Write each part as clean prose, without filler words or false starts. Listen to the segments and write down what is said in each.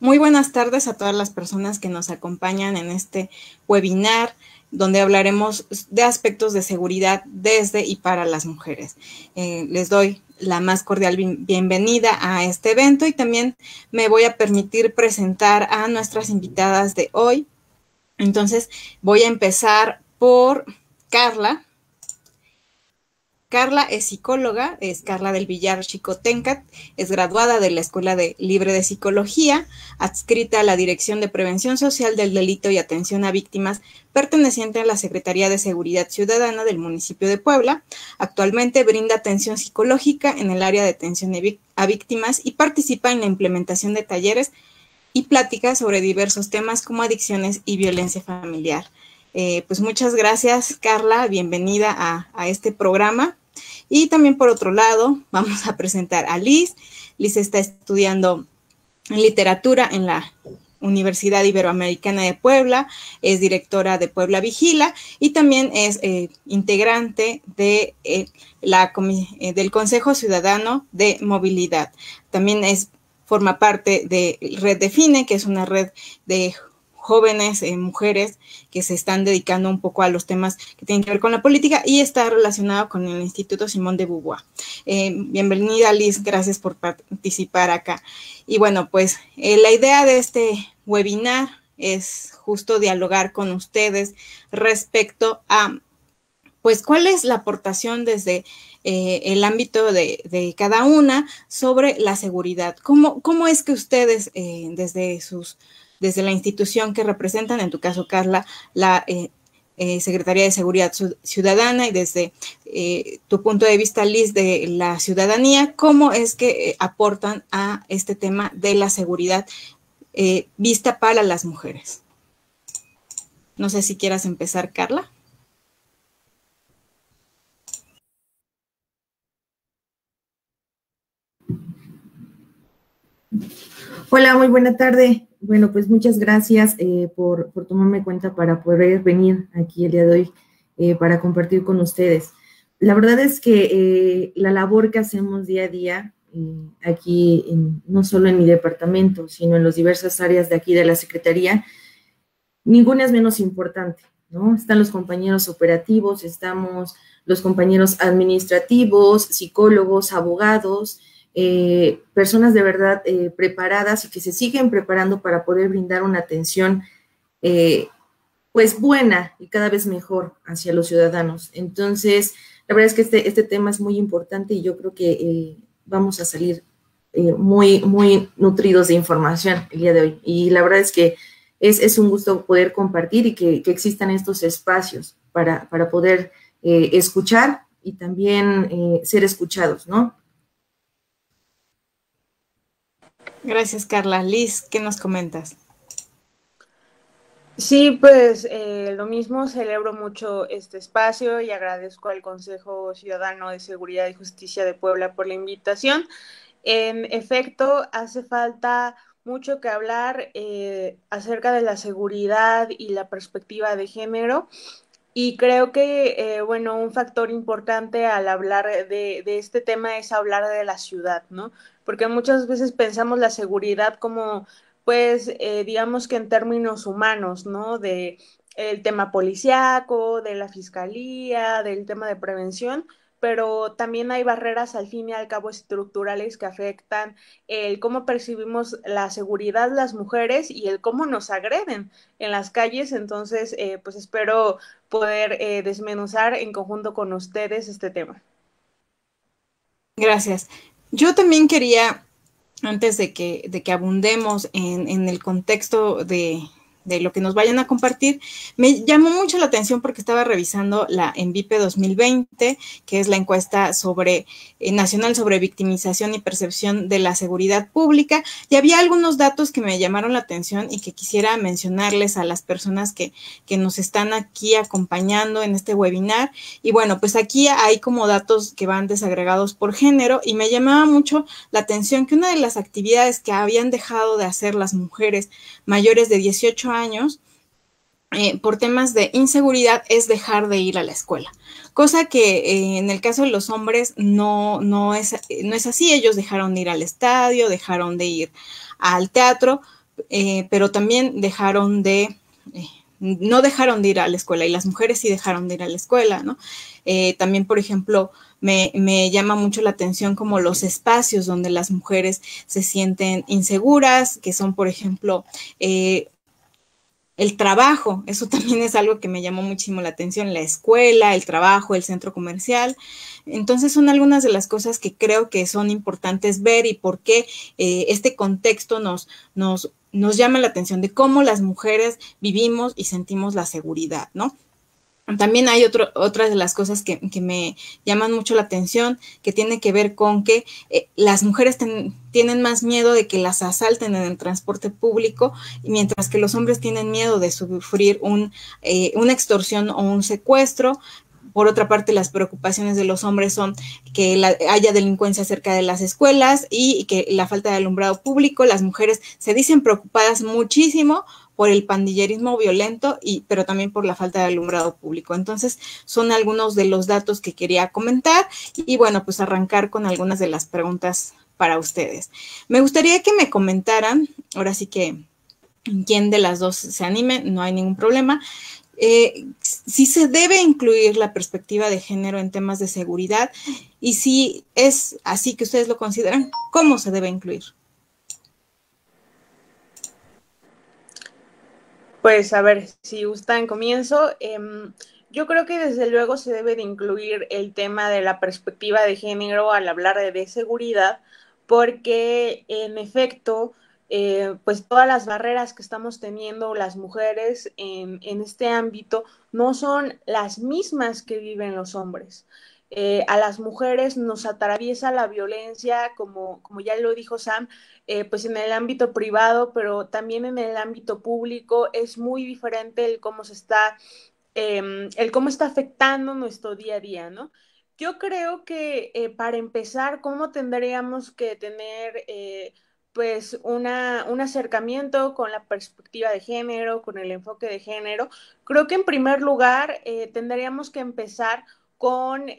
Muy buenas tardes a todas las personas que nos acompañan en este webinar, donde hablaremos de aspectos de seguridad desde y para las mujeres. Les doy la más cordial bienvenida a este evento y también me voy a permitir presentar a nuestras invitadas de hoy. Entonces, voy a empezar por Carla. Carla es psicóloga, es Carla del Villar Xicoténcat, es graduada de la Escuela Libre de Psicología, adscrita a la Dirección de Prevención Social del Delito y Atención a Víctimas, perteneciente a la Secretaría de Seguridad Ciudadana del municipio de Puebla. Actualmente brinda atención psicológica en el área de atención a víctimas y participa en la implementación de talleres y pláticas sobre diversos temas como adicciones y violencia familiar. Pues muchas gracias, Carla, bienvenida a este programa. Y también por otro lado, vamos a presentar a Liz. Liz está estudiando literatura en la Universidad Iberoamericana de Puebla, es directora de Puebla Vigila y también es integrante de, del Consejo Ciudadano de Movilidad. También forma parte de Red Define, que es una red de jóvenes, mujeres que se están dedicando un poco a los temas que tienen que ver con la política y está relacionado con el Instituto Simón de Beauvoir. Bienvenida, Liz, gracias por participar acá. Y bueno, pues la idea de este webinar es justo dialogar con ustedes respecto a, pues, cuál es la aportación desde el ámbito de cada una sobre la seguridad. ¿Cómo es que ustedes desde la institución que representan, en tu caso, Carla, la Secretaría de Seguridad Ciudadana y desde tu punto de vista, Liz, de la ciudadanía, cómo es que aportan a este tema de la seguridad vista para las mujeres? No sé si quieras empezar, Carla. Hola, muy buena tarde. Bueno, pues muchas gracias por tomarme en cuenta para poder venir aquí el día de hoy para compartir con ustedes. La verdad es que la labor que hacemos día a día aquí, no solo en mi departamento, sino en las diversas áreas de aquí de la Secretaría, ninguna es menos importante, ¿no? Están los compañeros operativos, estamos los compañeros administrativos, psicólogos, abogados, personas de verdad preparadas y que se siguen preparando para poder brindar una atención pues buena y cada vez mejor hacia los ciudadanos. Entonces, la verdad es que este tema es muy importante y yo creo que vamos a salir muy nutridos de información el día de hoy. Y la verdad es que es un gusto poder compartir y que existan estos espacios para poder escuchar y también ser escuchados, ¿no? Gracias, Carla. Liz, ¿qué nos comentas? Sí, pues lo mismo, celebro mucho este espacio y agradezco al Consejo Ciudadano de Seguridad y Justicia de Puebla por la invitación. En efecto, hace falta mucho que hablar acerca de la seguridad y la perspectiva de género. Y creo que, bueno, un factor importante al hablar de este tema es hablar de la ciudad, ¿no? Porque muchas veces pensamos la seguridad como, pues, digamos que en términos humanos, ¿no? De el tema policíaco, de la fiscalía, del tema de prevención, pero también hay barreras al fin y al cabo estructurales que afectan el cómo percibimos la seguridad las mujeres y el cómo nos agreden en las calles. Entonces, pues espero poder desmenuzar en conjunto con ustedes este tema. Gracias. Yo también quería, antes de que abundemos en el contexto de lo que nos vayan a compartir, me llamó mucho la atención porque estaba revisando la ENVIPE 2020, que es la encuesta nacional sobre victimización y percepción de la seguridad pública, y había algunos datos que me llamaron la atención y que quisiera mencionarles a las personas que nos están aquí acompañando en este webinar. Y bueno, pues aquí hay como datos que van desagregados por género y me llamaba mucho la atención que una de las actividades que habían dejado de hacer las mujeres mayores de 18 años por temas de inseguridad es dejar de ir a la escuela, cosa que en el caso de los hombres no es así. Ellos dejaron de ir al estadio, dejaron de ir al teatro, pero también no dejaron de ir a la escuela, y las mujeres sí dejaron de ir a la escuela, ¿no? También, por ejemplo, me llama mucho la atención como los espacios donde las mujeres se sienten inseguras, que son, por ejemplo, el trabajo. Eso también es algo que me llamó muchísimo la atención, la escuela, el trabajo, el centro comercial. Entonces son algunas de las cosas que creo que son importantes ver, y por qué este contexto nos llama la atención de cómo las mujeres vivimos y sentimos la seguridad, ¿no? También hay otras de las cosas que me llaman mucho la atención, que tiene que ver con que las mujeres tienen más miedo de que las asalten en el transporte público, mientras que los hombres tienen miedo de sufrir una extorsión o un secuestro. Por otra parte, las preocupaciones de los hombres son que haya delincuencia cerca de las escuelas y que la falta de alumbrado público. Las mujeres se dicen preocupadas muchísimo por el pandillerismo violento, pero también por la falta de alumbrado público. Entonces, son algunos de los datos que quería comentar, y bueno, pues arrancar con algunas de las preguntas para ustedes. Me gustaría que me comentaran, ahora sí que quién de las dos se anime, no hay ningún problema, si se debe incluir la perspectiva de género en temas de seguridad, y si es así que ustedes lo consideran, ¿cómo se debe incluir? Pues a ver, si gustan, comienzo. Yo creo que desde luego se debe de incluir el tema de la perspectiva de género al hablar de seguridad, porque en efecto, pues todas las barreras que estamos teniendo las mujeres en este ámbito no son las mismas que viven los hombres. A las mujeres nos atraviesa la violencia, como ya lo dijo Sam, pues en el ámbito privado, pero también en el ámbito público es muy diferente el cómo está afectando nuestro día a día, ¿no? Yo creo que para empezar, ¿cómo tendríamos que tener pues un acercamiento con la perspectiva de género, con el enfoque de género? Creo que en primer lugar tendríamos que empezar con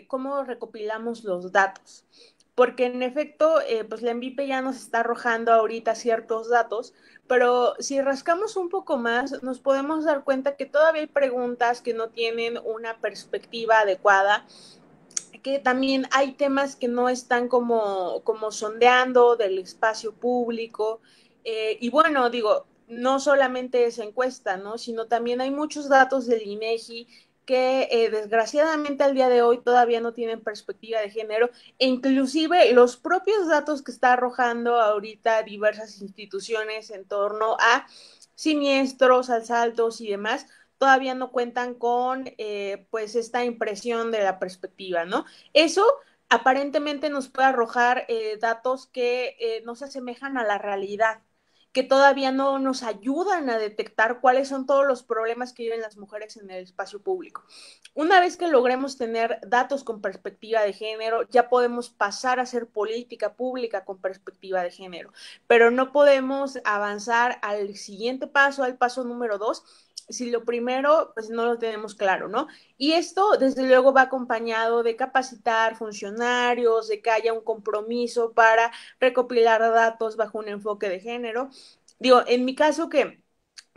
cómo recopilamos los datos, porque en efecto, pues la ENVIPE ya nos está arrojando ahorita ciertos datos, pero si rascamos un poco más, nos podemos dar cuenta que todavía hay preguntas que no tienen una perspectiva adecuada, que también hay temas que no están como sondeando del espacio público, y bueno, digo, no solamente esa encuesta, ¿no? Sino también hay muchos datos del INEGI que desgraciadamente al día de hoy todavía no tienen perspectiva de género, e inclusive los propios datos que está arrojando ahorita diversas instituciones en torno a siniestros, asaltos y demás, todavía no cuentan con pues esta impresión de la perspectiva, ¿no? Eso aparentemente nos puede arrojar datos que no se asemejan a la realidad, que todavía no nos ayudan a detectar cuáles son todos los problemas que viven las mujeres en el espacio público. Una vez que logremos tener datos con perspectiva de género, ya podemos pasar a hacer política pública con perspectiva de género, pero no podemos avanzar al siguiente paso, al paso número 2, si lo primero, pues no lo tenemos claro, ¿no? Y esto, desde luego, va acompañado de capacitar funcionarios, de que haya un compromiso para recopilar datos bajo un enfoque de género. Digo, en mi caso que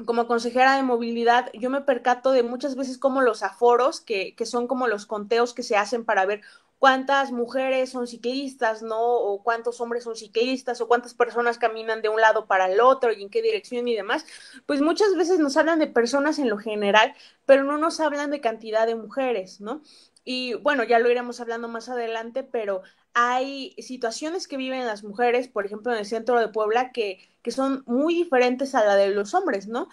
como consejera de movilidad, yo me percato de muchas veces como los aforos, que son como los conteos que se hacen para ver cuántas mujeres son ciclistas, ¿no? O cuántos hombres son ciclistas, o cuántas personas caminan de un lado para el otro y en qué dirección y demás. Pues muchas veces nos hablan de personas en lo general, pero no nos hablan de cantidad de mujeres, ¿no? Y bueno, ya lo iremos hablando más adelante, pero hay situaciones que viven las mujeres, por ejemplo, en el centro de Puebla, que son muy diferentes a la de los hombres, ¿no?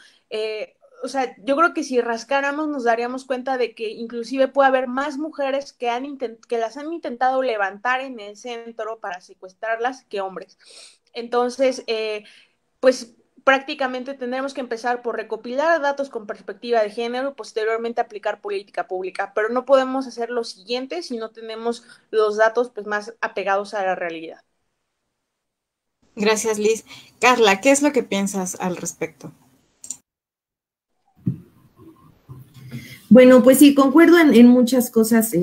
O sea, yo creo que si rascáramos nos daríamos cuenta de que inclusive puede haber más mujeres que las han intentado levantar en el centro para secuestrarlas que hombres. Entonces, pues prácticamente tendremos que empezar por recopilar datos con perspectiva de género y posteriormente aplicar política pública, pero no podemos hacer lo siguiente si no tenemos los datos pues más apegados a la realidad. Gracias, Liz. Carla, ¿qué es lo que piensas al respecto? Bueno, pues sí, concuerdo en muchas cosas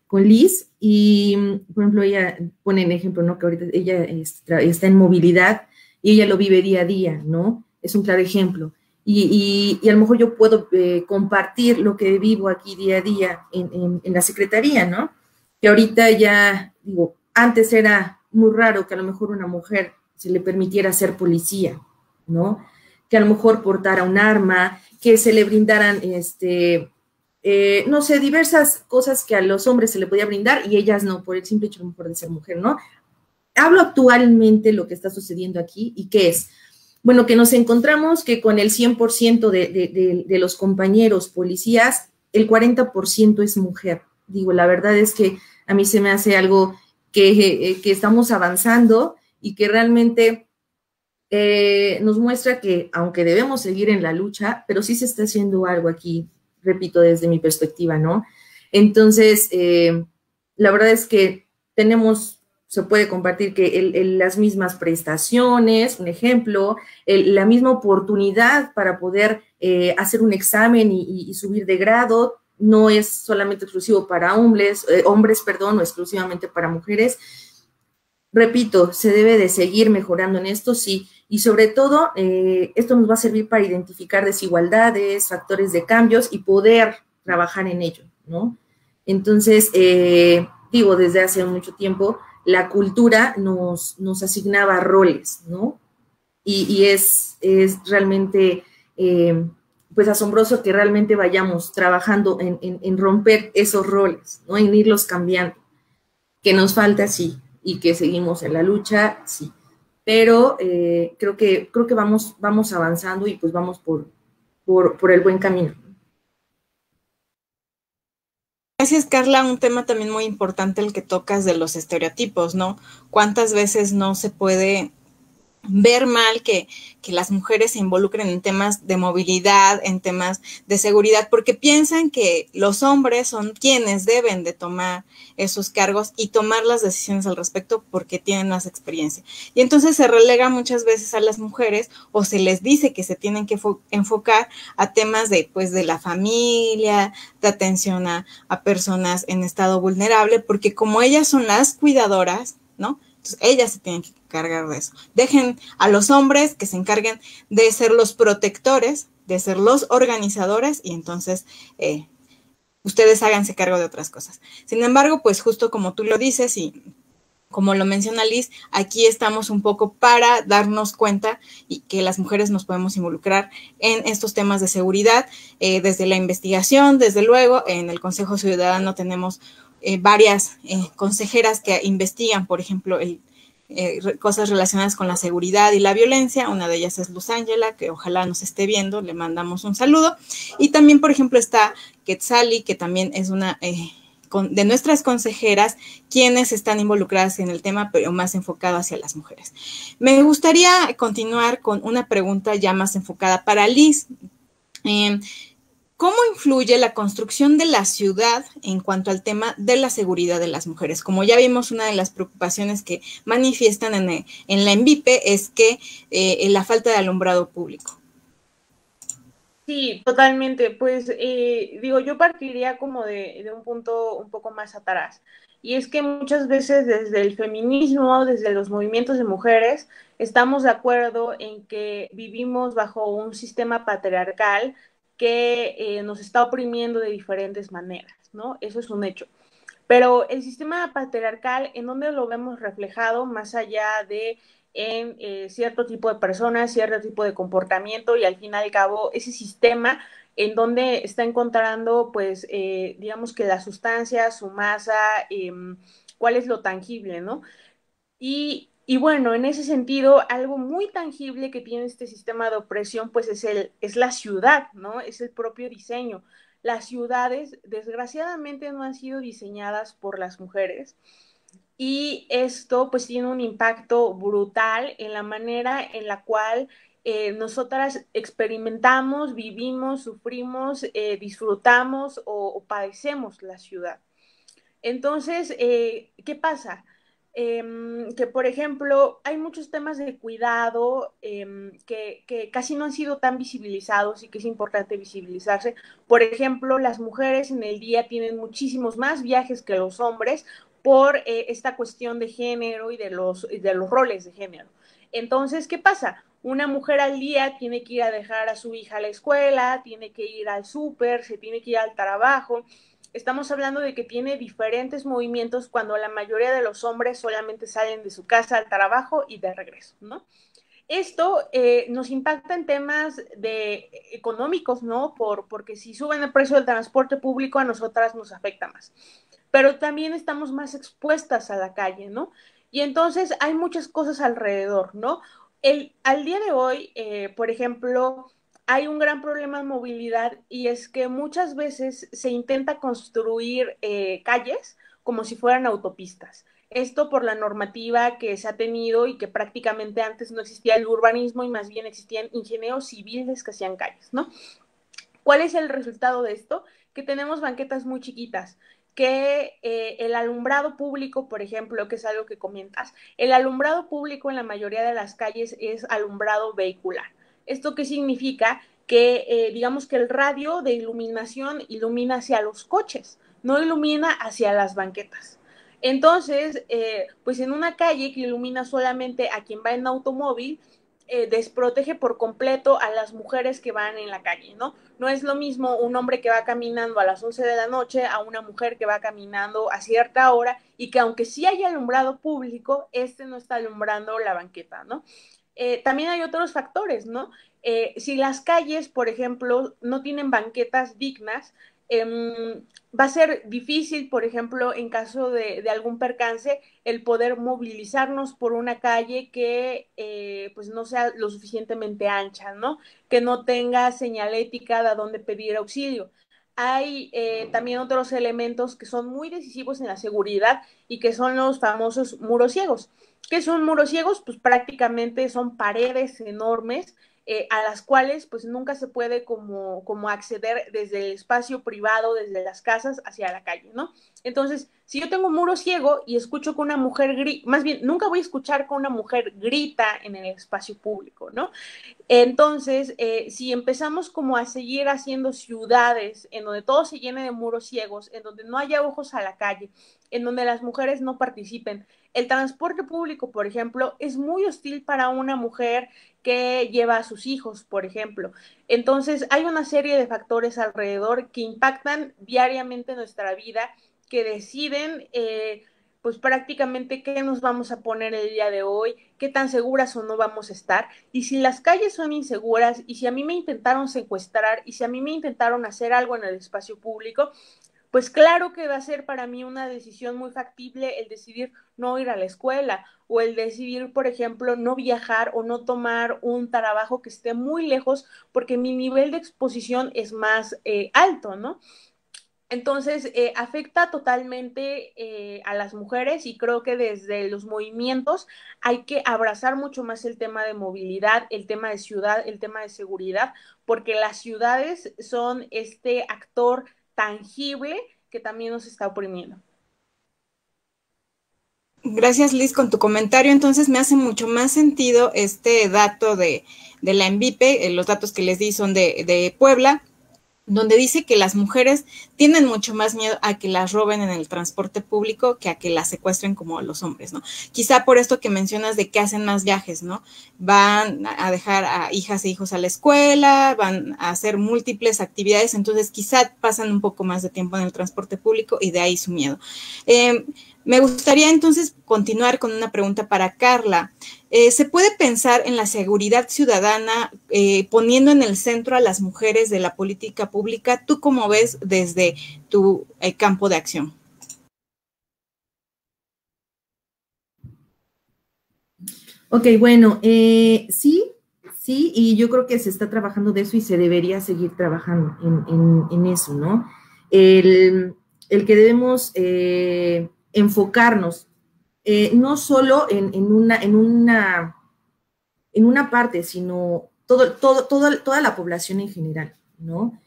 con Liz, y por ejemplo ella pone en ejemplo, ¿no? Que ahorita ella está en movilidad, y ella lo vive día a día, ¿no? Es un claro ejemplo. Y a lo mejor yo puedo compartir lo que vivo aquí día a día en la secretaría, ¿no? Que ahorita ya, digo, antes era muy raro que a lo mejor una mujer se le permitiera ser policía, ¿no? Que a lo mejor portara un arma, que se le brindaran, no sé, diversas cosas que a los hombres se le podía brindar y ellas no, por el simple hecho a lo mejor de ser mujer, ¿no? Hablo actualmente lo que está sucediendo aquí y qué es. Bueno, que nos encontramos que con el 100% de los compañeros policías, el 40% es mujer. Digo, la verdad es que a mí se me hace algo que estamos avanzando y que realmente nos muestra que, aunque debemos seguir en la lucha, pero sí se está haciendo algo aquí, repito, desde mi perspectiva, ¿no? Entonces, la verdad es que tenemos, se puede compartir que las mismas prestaciones, un ejemplo, la misma oportunidad para poder hacer un examen y subir de grado, no es solamente exclusivo para hombres, o exclusivamente para mujeres. Repito, se debe de seguir mejorando en esto, sí, y sobre todo esto nos va a servir para identificar desigualdades, factores de cambios y poder trabajar en ello, ¿no? Entonces, digo, desde hace mucho tiempo, la cultura nos asignaba roles, ¿no? Y es realmente, pues, asombroso que realmente vayamos trabajando en romper esos roles, ¿no? En irlos cambiando. Que nos falta, sí, y que seguimos en la lucha, sí. Pero creo que vamos avanzando y pues vamos por el buen camino. Gracias, Carla. Un tema también muy importante el que tocas de los estereotipos, ¿no? ¿Cuántas veces no se puede ver mal que las mujeres se involucren en temas de movilidad, en temas de seguridad, porque piensan que los hombres son quienes deben de tomar esos cargos y tomar las decisiones al respecto porque tienen más experiencia. Y entonces se relega muchas veces a las mujeres o se les dice que se tienen que enfocar a temas de, pues, de la familia, de atención a personas en estado vulnerable, porque como ellas son las cuidadoras, ¿no? Entonces, ellas se tienen que encargar de eso. Dejen a los hombres que se encarguen de ser los protectores, de ser los organizadores, y entonces ustedes háganse cargo de otras cosas. Sin embargo, pues justo como tú lo dices y como lo menciona Liz, aquí estamos un poco para darnos cuenta y que las mujeres nos podemos involucrar en estos temas de seguridad, desde la investigación, desde luego, en el Consejo Ciudadano tenemos varias consejeras que investigan, por ejemplo, cosas relacionadas con la seguridad y la violencia. Una de ellas es Luz Ángela, que ojalá nos esté viendo, le mandamos un saludo. Y también, por ejemplo, está Quetzali, que también es una de nuestras consejeras, quienes están involucradas en el tema, pero más enfocado hacia las mujeres. Me gustaría continuar con una pregunta ya más enfocada para Liz. ¿Cómo influye la construcción de la ciudad en cuanto al tema de la seguridad de las mujeres? Como ya vimos, una de las preocupaciones que manifiestan en la ENVIPE es que la falta de alumbrado público. Sí, totalmente. Pues digo, yo partiría como de un punto un poco más atrás. Y es que muchas veces desde el feminismo, desde los movimientos de mujeres, estamos de acuerdo en que vivimos bajo un sistema patriarcal que nos está oprimiendo de diferentes maneras, ¿no? Eso es un hecho. Pero el sistema patriarcal, ¿en dónde lo vemos reflejado más allá de en cierto tipo de personas, cierto tipo de comportamiento y al fin y al cabo ese sistema en donde está encontrando, pues, digamos que la sustancia, su masa, cuál es lo tangible, ¿no? Y bueno, en ese sentido, algo muy tangible que tiene este sistema de opresión, pues es la ciudad, ¿no? Es el propio diseño. Las ciudades, desgraciadamente, no han sido diseñadas por las mujeres y esto pues tiene un impacto brutal en la manera en la cual nosotras experimentamos, vivimos, sufrimos, disfrutamos o padecemos la ciudad. Entonces, ¿qué pasa? Que, por ejemplo, hay muchos temas de cuidado que casi no han sido tan visibilizados y que es importante visibilizarse. Por ejemplo, las mujeres en el día tienen muchísimos más viajes que los hombres por esta cuestión de género y de los roles de género. Entonces, ¿qué pasa? Una mujer al día tiene que ir a dejar a su hija a la escuela, tiene que ir al súper, se tiene que ir al trabajo. Estamos hablando de que tiene diferentes movimientos cuando la mayoría de los hombres solamente salen de su casa al trabajo y de regreso, ¿no? Esto nos impacta en temas económicos, ¿no? Porque si suben el precio del transporte público, a nosotras nos afecta más. Pero también estamos más expuestas a la calle, ¿no? Y entonces hay muchas cosas alrededor, ¿no? Al día de hoy, por ejemplo, hay un gran problema de movilidad y es que muchas veces se intenta construir calles como si fueran autopistas. Esto por la normativa que se ha tenido y que prácticamente antes no existía el urbanismo y más bien existían ingenieros civiles que hacían calles, ¿no? ¿Cuál es el resultado de esto? Que tenemos banquetas muy chiquitas, que el alumbrado público, por ejemplo, que es algo que comentas, el alumbrado público en la mayoría de las calles es alumbrado vehicular. ¿Esto qué significa? Que digamos que el radio de iluminación ilumina hacia los coches, no ilumina hacia las banquetas. Entonces, pues en una calle que ilumina solamente a quien va en automóvil, desprotege por completo a las mujeres que van en la calle, ¿no? No es lo mismo un hombre que va caminando a las 11 de la noche a una mujer que va caminando a cierta hora y que aunque sí haya alumbrado público, no está alumbrando la banqueta, ¿no? También hay otros factores, ¿no? Si las calles, por ejemplo, no tienen banquetas dignas, va a ser difícil, por ejemplo, en caso de algún percance, el poder movilizarnos por una calle que pues no sea lo suficientemente ancha, ¿no? Que no tenga señalética de a dónde pedir auxilio. Hay también otros elementos que son muy decisivos en la seguridad y que son los famosos muros ciegos. ¿Qué son muros ciegos? Pues prácticamente son paredes enormes a las cuales pues nunca se puede como acceder desde el espacio privado, desde las casas hacia la calle, ¿no? Entonces, si yo tengo un muro ciego y escucho que una mujer grita, más bien, nunca voy a escuchar que una mujer grita en el espacio público, ¿no? Entonces, si empezamos como a seguir haciendo ciudades en donde todo se llene de muros ciegos, en donde no haya ojos a la calle, en donde las mujeres no participen, el transporte público, por ejemplo, es muy hostil para una mujer que lleva a sus hijos, por ejemplo. Entonces, hay una serie de factores alrededor que impactan diariamente nuestra vida, que deciden pues prácticamente qué nos vamos a poner el día de hoy, qué tan seguras o no vamos a estar. Y si las calles son inseguras, y si a mí me intentaron secuestrar, y si a mí me intentaron hacer algo en el espacio público, pues claro que va a ser para mí una decisión muy factible el decidir no ir a la escuela o el decidir, por ejemplo, no viajar o no tomar un trabajo que esté muy lejos porque mi nivel de exposición es más alto, ¿no? Entonces, afecta totalmente a las mujeres y creo que desde los movimientos hay que abrazar mucho más el tema de movilidad, el tema de ciudad, el tema de seguridad, porque las ciudades son este actor tangible que también nos está oprimiendo. Gracias, Liz, con tu comentario. Entonces me hace mucho más sentido este dato de la ENVIPE, los datos que les di son de Puebla, donde dice que las mujeres tienen mucho más miedo a que las roben en el transporte público que a que las secuestren como los hombres, ¿no? Quizá por esto que mencionas de que hacen más viajes, ¿no? Van a dejar a hijas e hijos a la escuela, van a hacer múltiples actividades, entonces quizá pasan un poco más de tiempo en el transporte público y de ahí su miedo. Me gustaría entonces continuar con una pregunta para Carla. ¿Se puede pensar en la seguridad ciudadana poniendo en el centro a las mujeres de la política pública? ¿Tú cómo ves desde tu campo de acción? Ok, bueno, sí, y yo creo que se está trabajando de eso y se debería seguir trabajando en eso, ¿no? El que debemos enfocarnos no solo en una parte, sino toda la población en general, ¿no?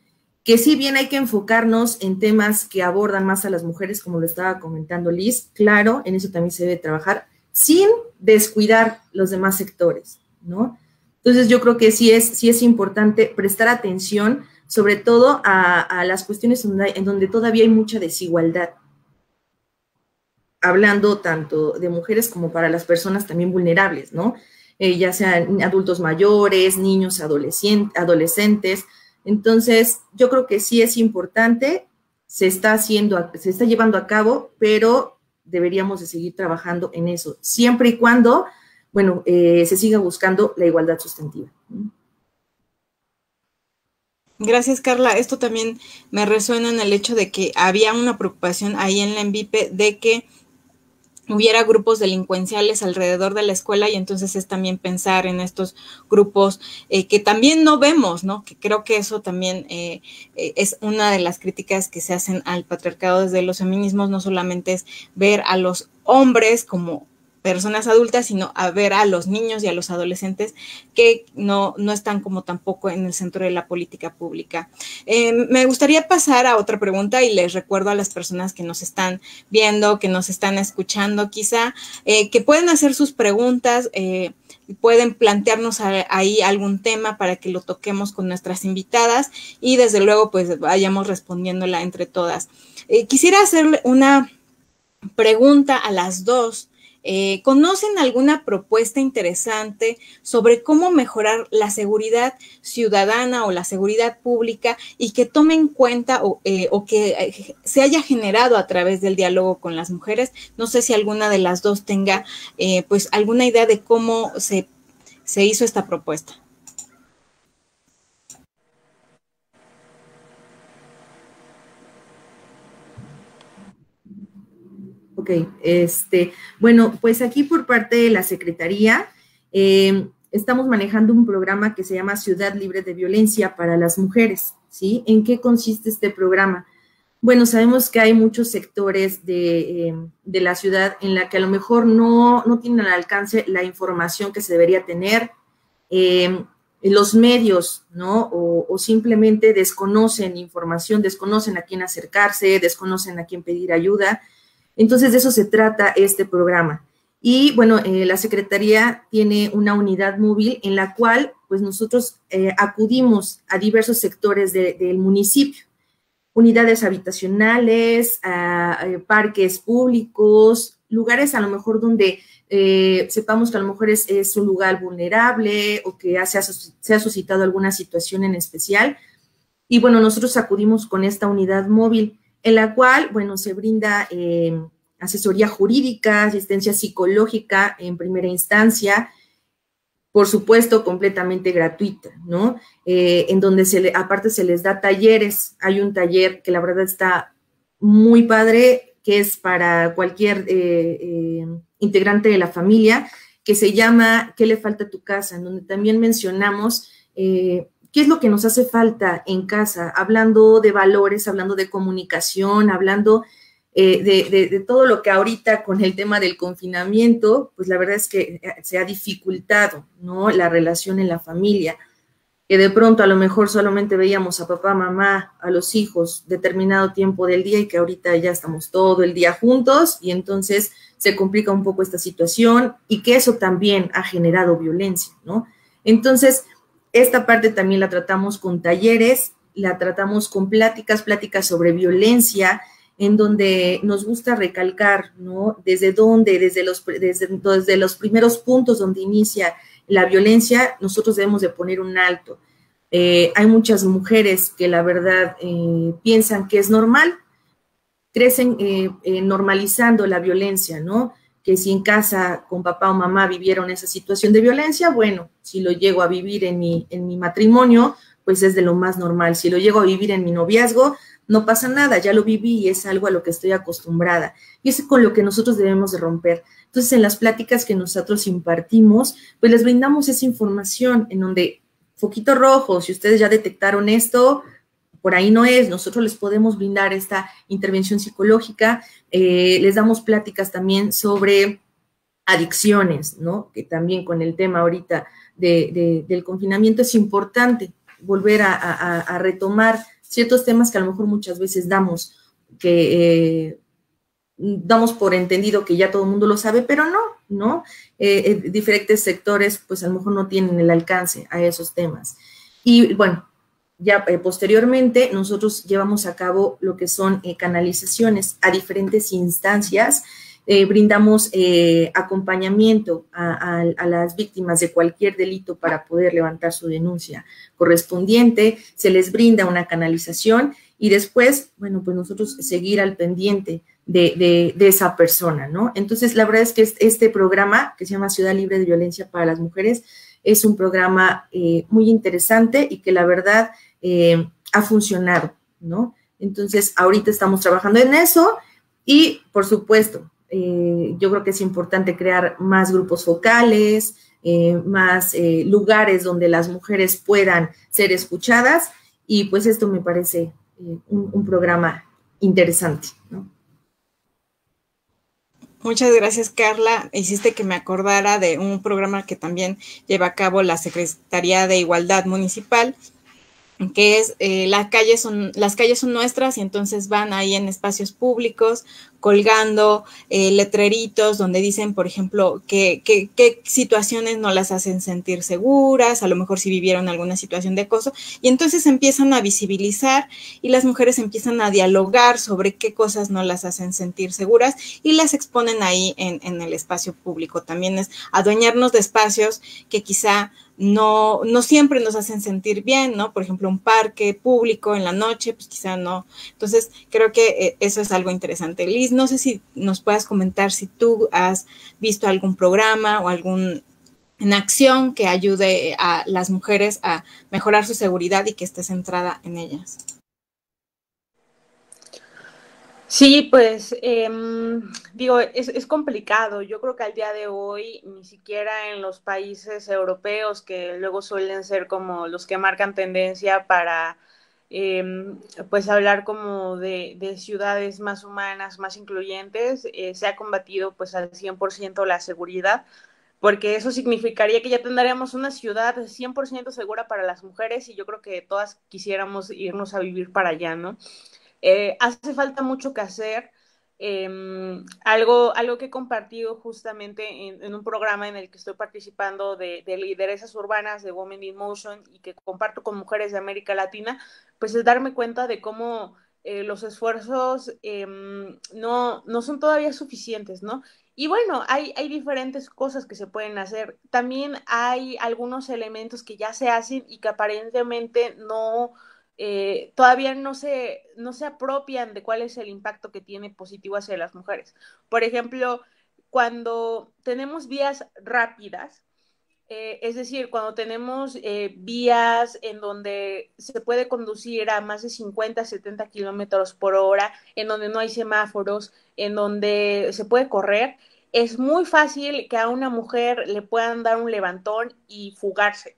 Que si bien hay que enfocarnos en temas que abordan más a las mujeres, como lo estaba comentando Liz, claro, en eso también se debe trabajar, sin descuidar los demás sectores, ¿no? Entonces yo creo que sí es importante prestar atención, sobre todo a las cuestiones en donde todavía hay mucha desigualdad. hablando tanto de mujeres como para las personas también vulnerables, ¿no? Ya sean adultos mayores, niños, adolescentes. Entonces, yo creo que sí es importante, se está llevando a cabo, pero deberíamos de seguir trabajando en eso, siempre y cuando, bueno, se siga buscando la igualdad sustantiva. Gracias, Carla. Esto también me resuena en el hecho de que había una preocupación ahí en la ENVIPE de que hubiera grupos delincuenciales alrededor de la escuela, y entonces es también pensar en estos grupos que también no vemos, ¿no? Que creo que eso también es una de las críticas que se hacen al patriarcado desde los feminismos. No solamente es ver a los hombres como personas adultas, sino a ver a los niños y a los adolescentes que no están como tampoco en el centro de la política pública. Me gustaría pasar a otra pregunta, y les recuerdo a las personas que nos están viendo, que nos están escuchando quizá, que pueden hacer sus preguntas, pueden plantearnos ahí algún tema para que lo toquemos con nuestras invitadas, y desde luego pues vayamos respondiéndola entre todas. Quisiera hacerle una pregunta a las dos. ¿Conocen alguna propuesta interesante sobre cómo mejorar la seguridad ciudadana o la seguridad pública, y que tome en cuenta o que se haya generado a través del diálogo con las mujeres? No sé si alguna de las dos tenga pues alguna idea de cómo se hizo esta propuesta. Ok, bueno, pues aquí por parte de la Secretaría estamos manejando un programa que se llama Ciudad Libre de Violencia para las Mujeres, ¿sí? ¿En qué consiste este programa? Bueno, sabemos que hay muchos sectores de la ciudad en la que a lo mejor no tienen al alcance la información que se debería tener, los medios, ¿no? O simplemente desconocen información, desconocen a quién acercarse, desconocen a quién pedir ayuda. Entonces, de eso se trata este programa. Y, bueno, la Secretaría tiene una unidad móvil en la cual, pues, nosotros acudimos a diversos sectores del municipio, unidades habitacionales, parques públicos, lugares a lo mejor donde sepamos que a lo mejor es un lugar vulnerable o que se ha suscitado alguna situación en especial. Y, bueno, nosotros acudimos con esta unidad móvil, en la cual, bueno, se brinda asesoría jurídica, asistencia psicológica en primera instancia, por supuesto, completamente gratuita, ¿no? En donde aparte se les da talleres. Hay un taller que la verdad está muy padre, que es para cualquier integrante de la familia, que se llama ¿Qué le falta a tu casa?, en donde también mencionamos ¿qué es lo que nos hace falta en casa? Hablando de valores, hablando de comunicación, hablando de todo lo que ahorita con el tema del confinamiento, pues la verdad es que se ha dificultado, ¿no? La relación en la familia, que de pronto a lo mejor solamente veíamos a papá, mamá, a los hijos determinado tiempo del día, y que ahorita ya estamos todo el día juntos, y entonces se complica un poco esta situación, y que eso también ha generado violencia, ¿no? Entonces, esta parte también la tratamos con talleres, la tratamos con pláticas sobre violencia, en donde nos gusta recalcar, ¿no? Desde los primeros puntos donde inicia la violencia, nosotros debemos de poner un alto. Hay muchas mujeres que la verdad piensan que es normal, crecen normalizando la violencia, ¿no? Que si en casa con papá o mamá vivieron esa situación de violencia, bueno, si lo llego a vivir en mi matrimonio, pues es de lo más normal. Si lo llego a vivir en mi noviazgo, no pasa nada, ya lo viví y es algo a lo que estoy acostumbrada. Y es con lo que nosotros debemos de romper. Entonces, en las pláticas que nosotros impartimos, pues les brindamos esa información en donde, foquito rojo, si ustedes ya detectaron esto, por ahí no es, nosotros les podemos brindar esta intervención psicológica, les damos pláticas también sobre adicciones, ¿no? Que también con el tema ahorita del confinamiento es importante volver a retomar ciertos temas que a lo mejor muchas veces damos por entendido que ya todo el mundo lo sabe, pero no, diferentes sectores pues a lo mejor no tienen el alcance a esos temas. Y bueno, ya posteriormente nosotros llevamos a cabo lo que son canalizaciones a diferentes instancias brindamos acompañamiento a las víctimas de cualquier delito para poder levantar su denuncia correspondiente, se les brinda una canalización y después, bueno, pues nosotros seguir al pendiente de esa persona, ¿no? Entonces, la verdad es que este programa, que se llama Ciudad Libre de Violencia para las Mujeres, es un programa muy interesante y que la verdad ha funcionado, ¿no? Entonces, ahorita estamos trabajando en eso y, por supuesto, yo creo que es importante crear más grupos focales, más lugares donde las mujeres puedan ser escuchadas y pues esto me parece un programa interesante, ¿no? Muchas gracias, Carla. Hiciste que me acordara de un programa que también lleva a cabo la Secretaría de Igualdad Municipal, que es las calles son nuestras y entonces van ahí en espacios públicos colgando letreritos donde dicen, por ejemplo, qué situaciones no las hacen sentir seguras, a lo mejor si vivieron alguna situación de acoso, y entonces empiezan a visibilizar y las mujeres empiezan a dialogar sobre qué cosas no las hacen sentir seguras y las exponen ahí en el espacio público. También es adueñarnos de espacios que quizá no siempre nos hacen sentir bien, ¿no? Por ejemplo, un parque público en la noche, pues quizá no. Entonces, creo que eso es algo interesante. Liz, no sé si nos puedas comentar si tú has visto algún programa o algún en acción que ayude a las mujeres a mejorar su seguridad y que esté centrada en ellas. Sí, pues digo, es complicado. Yo creo que al día de hoy, ni siquiera en los países europeos, que luego suelen ser como los que marcan tendencia para pues hablar como de ciudades más humanas, más incluyentes, se ha combatido pues al 100% la seguridad, porque eso significaría que ya tendríamos una ciudad 100% segura para las mujeres y yo creo que todas quisiéramos irnos a vivir para allá, ¿no? Hace falta mucho que hacer. Algo que he compartido justamente en un programa en el que estoy participando de lideresas urbanas de Women in Motion y que comparto con mujeres de América Latina, pues es darme cuenta de cómo los esfuerzos no son todavía suficientes, ¿no? Y bueno, hay diferentes cosas que se pueden hacer. También hay algunos elementos que ya se hacen y que aparentemente todavía no se apropian de cuál es el impacto que tiene positivo hacia las mujeres. Por ejemplo, cuando tenemos vías rápidas, es decir, cuando tenemos vías en donde se puede conducir a más de 50, 70 kilómetros por hora, en donde no hay semáforos, en donde se puede correr, es muy fácil que a una mujer le puedan dar un levantón y fugarse.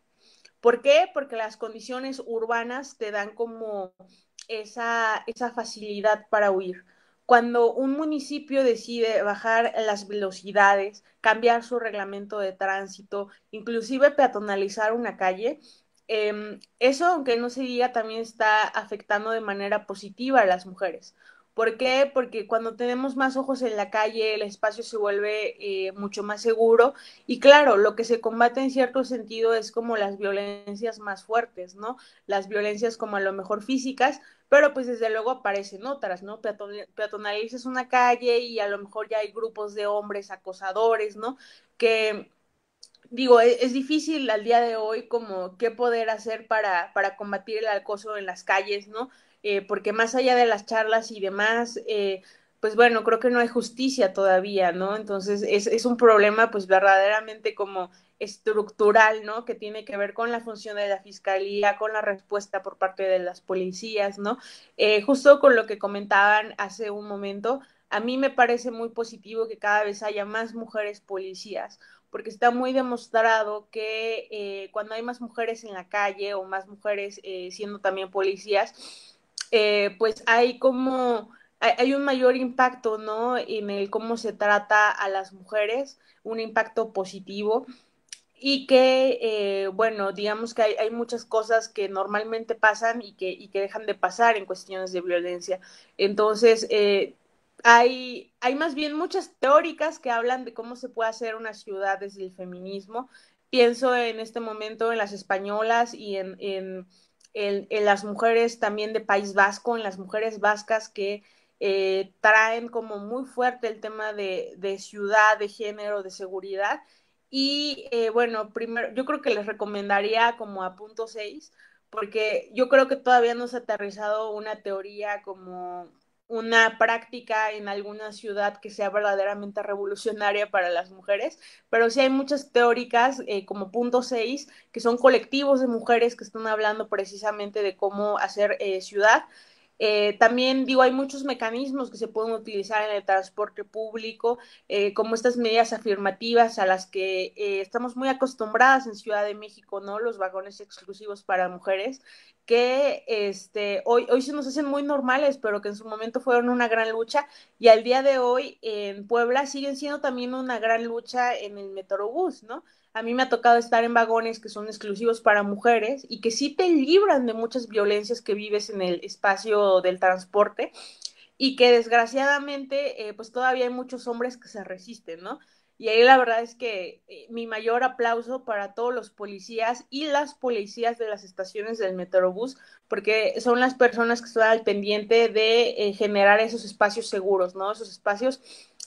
¿Por qué? Porque las condiciones urbanas te dan como esa facilidad para huir. Cuando un municipio decide bajar las velocidades, cambiar su reglamento de tránsito, inclusive peatonalizar una calle, eso, aunque no se diga, también está afectando de manera positiva a las mujeres. ¿Por qué? Porque cuando tenemos más ojos en la calle, el espacio se vuelve mucho más seguro y claro, lo que se combate en cierto sentido es como las violencias más fuertes, ¿no? Las violencias como a lo mejor físicas, pero pues desde luego aparecen otras, ¿no? Peatonalizas una calle y a lo mejor ya hay grupos de hombres acosadores, ¿no? Que digo, es difícil al día de hoy como qué poder hacer para combatir el acoso en las calles, ¿no? Porque más allá de las charlas y demás, pues bueno, creo que no hay justicia todavía, ¿no? Entonces es un problema pues verdaderamente como estructural, ¿no? Que tiene que ver con la función de la fiscalía, con la respuesta por parte de las policías, ¿no? Justo con lo que comentaban hace un momento, a mí me parece muy positivo que cada vez haya más mujeres policías porque está muy demostrado que cuando hay más mujeres en la calle o más mujeres siendo también policías, pues hay un mayor impacto, ¿no? En el cómo se trata a las mujeres, un impacto positivo y que, bueno, digamos que hay muchas cosas que normalmente pasan y que dejan de pasar en cuestiones de violencia. Entonces, hay más bien muchas teóricas que hablan de cómo se puede hacer una ciudad desde el feminismo. Pienso en este momento en las españolas y en las mujeres también de País Vasco, en las mujeres vascas que traen como muy fuerte el tema de ciudad, de género, de seguridad. Y bueno, primero, yo creo que les recomendaría como a punto 6, porque yo creo que todavía no se ha aterrizado una teoría como una práctica en alguna ciudad que sea verdaderamente revolucionaria para las mujeres, pero sí hay muchas teóricas como punto 6, que son colectivos de mujeres que están hablando precisamente de cómo hacer ciudad. También digo, hay muchos mecanismos que se pueden utilizar en el transporte público, como estas medidas afirmativas a las que estamos muy acostumbradas en Ciudad de México, ¿no? Los vagones exclusivos para mujeres, que hoy se nos hacen muy normales, pero que en su momento fueron una gran lucha, y al día de hoy en Puebla siguen siendo también una gran lucha en el Metrobús, ¿no? A mí me ha tocado estar en vagones que son exclusivos para mujeres y que sí te libran de muchas violencias que vives en el espacio del transporte, y que desgraciadamente pues todavía hay muchos hombres que se resisten, ¿no? Y ahí la verdad es que mi mayor aplauso para todos los policías y las policías de las estaciones del Metrobús, porque son las personas que están al pendiente de generar esos espacios seguros, ¿no? Esos espacios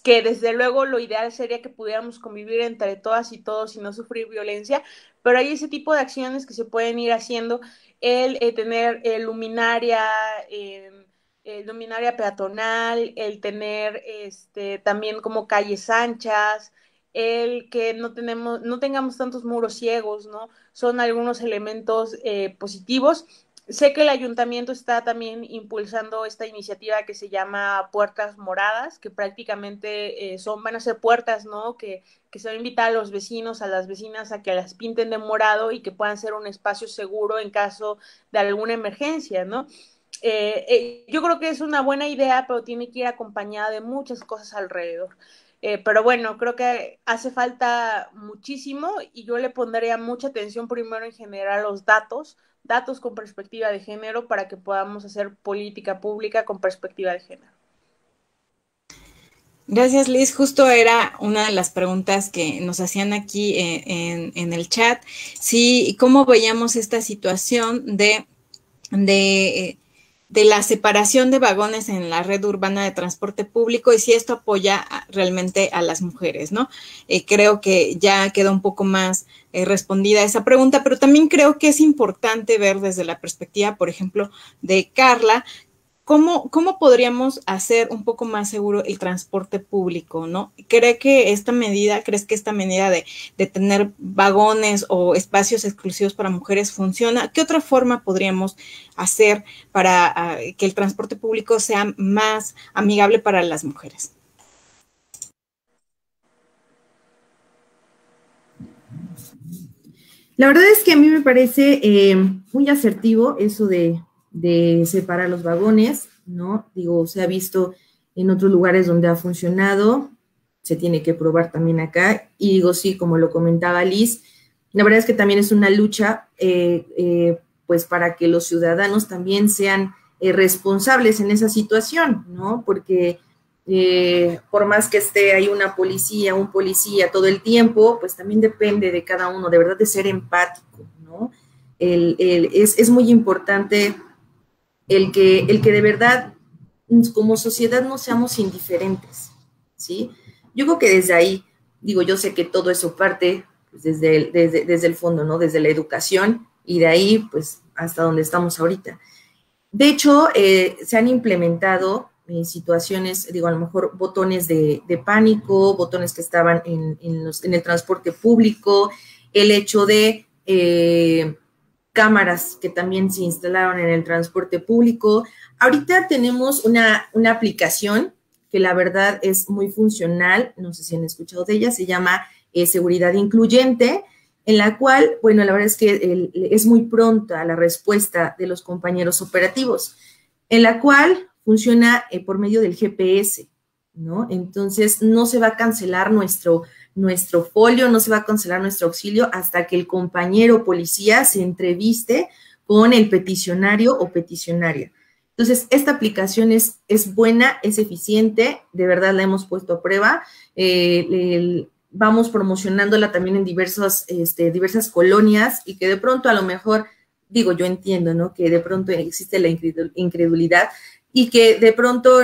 que desde luego lo ideal sería que pudiéramos convivir entre todas y todos y no sufrir violencia, pero hay ese tipo de acciones que se pueden ir haciendo, el tener luminaria peatonal, el tener también como calles anchas, el que no tengamos tantos muros ciegos, ¿no? Son algunos elementos positivos. Sé que el ayuntamiento está también impulsando esta iniciativa que se llama Puertas Moradas, que prácticamente van a ser puertas, ¿no? Que se va a invitar a los vecinos, a las vecinas a que las pinten de morado y que puedan ser un espacio seguro en caso de alguna emergencia, ¿no? Yo creo que es una buena idea, pero tiene que ir acompañada de muchas cosas alrededor. Pero bueno, creo que hace falta muchísimo, y yo le pondría mucha atención primero en generar los datos con perspectiva de género, para que podamos hacer política pública con perspectiva de género. Gracias, Liz. Justo era una de las preguntas que nos hacían aquí en el chat. Sí, cómo veíamos esta situación de la separación de vagones en la red urbana de transporte público y si esto apoya realmente a las mujeres, ¿no? Creo que ya quedó un poco más respondida esa pregunta, pero también creo que es importante ver desde la perspectiva, por ejemplo, de Carla, ¿cómo podríamos hacer un poco más seguro el transporte público, ¿no? ¿Crees que esta medida de tener vagones o espacios exclusivos para mujeres funciona? ¿Qué otra forma podríamos hacer para que el transporte público sea más amigable para las mujeres? La verdad es que a mí me parece muy asertivo eso de separar los vagones, ¿no? Digo, se ha visto en otros lugares donde ha funcionado, se tiene que probar también acá, y digo, sí, como lo comentaba Liz, la verdad es que también es una lucha, pues, para que los ciudadanos también sean responsables en esa situación, ¿no? Porque por más que esté ahí un policía todo el tiempo, pues también depende de cada uno, de verdad, de ser empático, ¿no? Es muy importante el que de verdad como sociedad no seamos indiferentes, ¿sí? Yo creo que desde ahí, digo, yo sé que todo eso parte pues, desde el fondo, ¿no? Desde la educación, y de ahí, pues, hasta donde estamos ahorita. De hecho, se han implementado situaciones, digo, a lo mejor botones de pánico, botones que estaban en el transporte público, el hecho de cámaras que también se instalaron en el transporte público. Ahorita tenemos una aplicación que la verdad es muy funcional, no sé si han escuchado de ella, se llama Seguridad Incluyente, en la cual, bueno, la verdad es que es muy pronta la respuesta de los compañeros operativos, en la cual funciona por medio del GPS, ¿no? Entonces, no se va a cancelar nuestro folio, no se va a cancelar nuestro auxilio hasta que el compañero policía se entreviste con el peticionario o peticionaria. Entonces, esta aplicación es buena, es eficiente, de verdad la hemos puesto a prueba, vamos promocionándola también en diversas colonias, y que de pronto a lo mejor, digo, yo entiendo, ¿no? Que de pronto existe la incredulidad, y que de pronto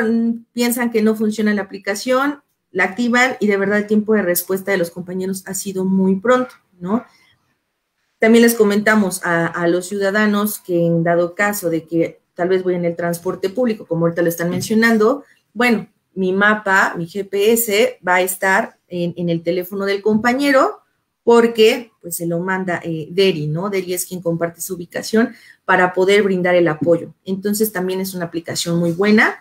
piensan que no funciona la aplicación, la activan y de verdad el tiempo de respuesta de los compañeros ha sido muy pronto, ¿no? También les comentamos a los ciudadanos que en dado caso de que tal vez voy en el transporte público, como ahorita lo están mencionando, bueno, mi mapa, mi GPS va a estar en el teléfono del compañero porque pues se lo manda Deri, ¿no? Deri es quien comparte su ubicación para poder brindar el apoyo. Entonces también es una aplicación muy buena,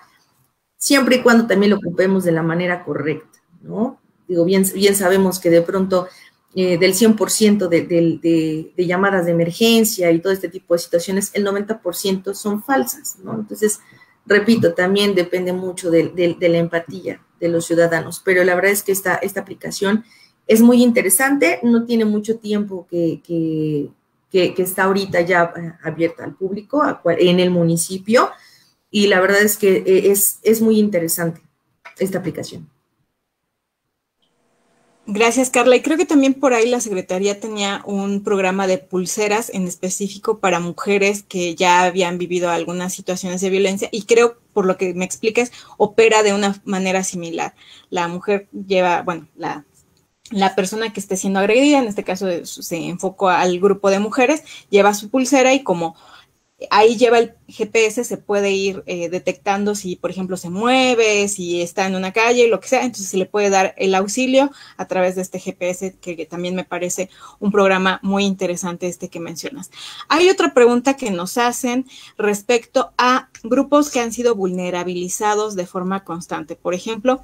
siempre y cuando también lo ocupemos de la manera correcta, ¿no? Digo, bien sabemos que de pronto del 100% de llamadas de emergencia y todo este tipo de situaciones, el 90% son falsas, ¿no? Entonces, repito, también depende mucho de la empatía de los ciudadanos, pero la verdad es que esta aplicación es muy interesante, no tiene mucho tiempo que está ahorita ya abierta al público en el municipio, y la verdad es que es muy interesante esta aplicación. Gracias, Carla. Y creo que también por ahí la Secretaría tenía un programa de pulseras en específico para mujeres que ya habían vivido algunas situaciones de violencia, y creo, por lo que me expliques, opera de una manera similar. La mujer lleva, bueno, la persona que esté siendo agredida, en este caso se enfocó al grupo de mujeres, lleva su pulsera y como ahí lleva el GPS, se puede ir detectando si, por ejemplo, se mueve, si está en una calle, lo que sea, entonces se le puede dar el auxilio a través de este GPS, que también me parece un programa muy interesante este que mencionas. Hay otra pregunta que nos hacen respecto a grupos que han sido vulnerabilizados de forma constante. Por ejemplo,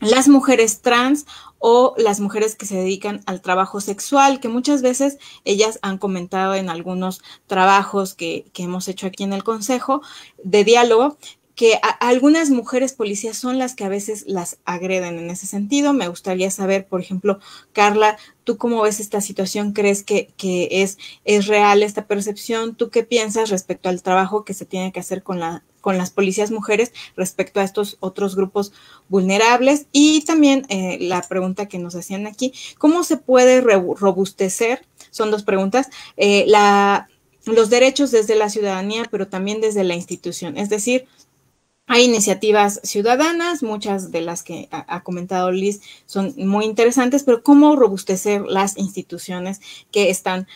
las mujeres trans o las mujeres que se dedican al trabajo sexual, que muchas veces ellas han comentado en algunos trabajos que hemos hecho aquí en el Consejo de Diálogo, que algunas mujeres policías son las que a veces las agreden en ese sentido. Me gustaría saber, por ejemplo, Carla, ¿tú cómo ves esta situación? ¿Crees que es real esta percepción? ¿Tú qué piensas respecto al trabajo que se tiene que hacer con las policías mujeres respecto a estos otros grupos vulnerables? Y también la pregunta que nos hacían aquí, ¿cómo se puede robustecer? Son dos preguntas. Los derechos desde la ciudadanía, pero también desde la institución. Es decir, hay iniciativas ciudadanas, muchas de las que ha comentado Liz son muy interesantes, pero ¿cómo robustecer las instituciones que están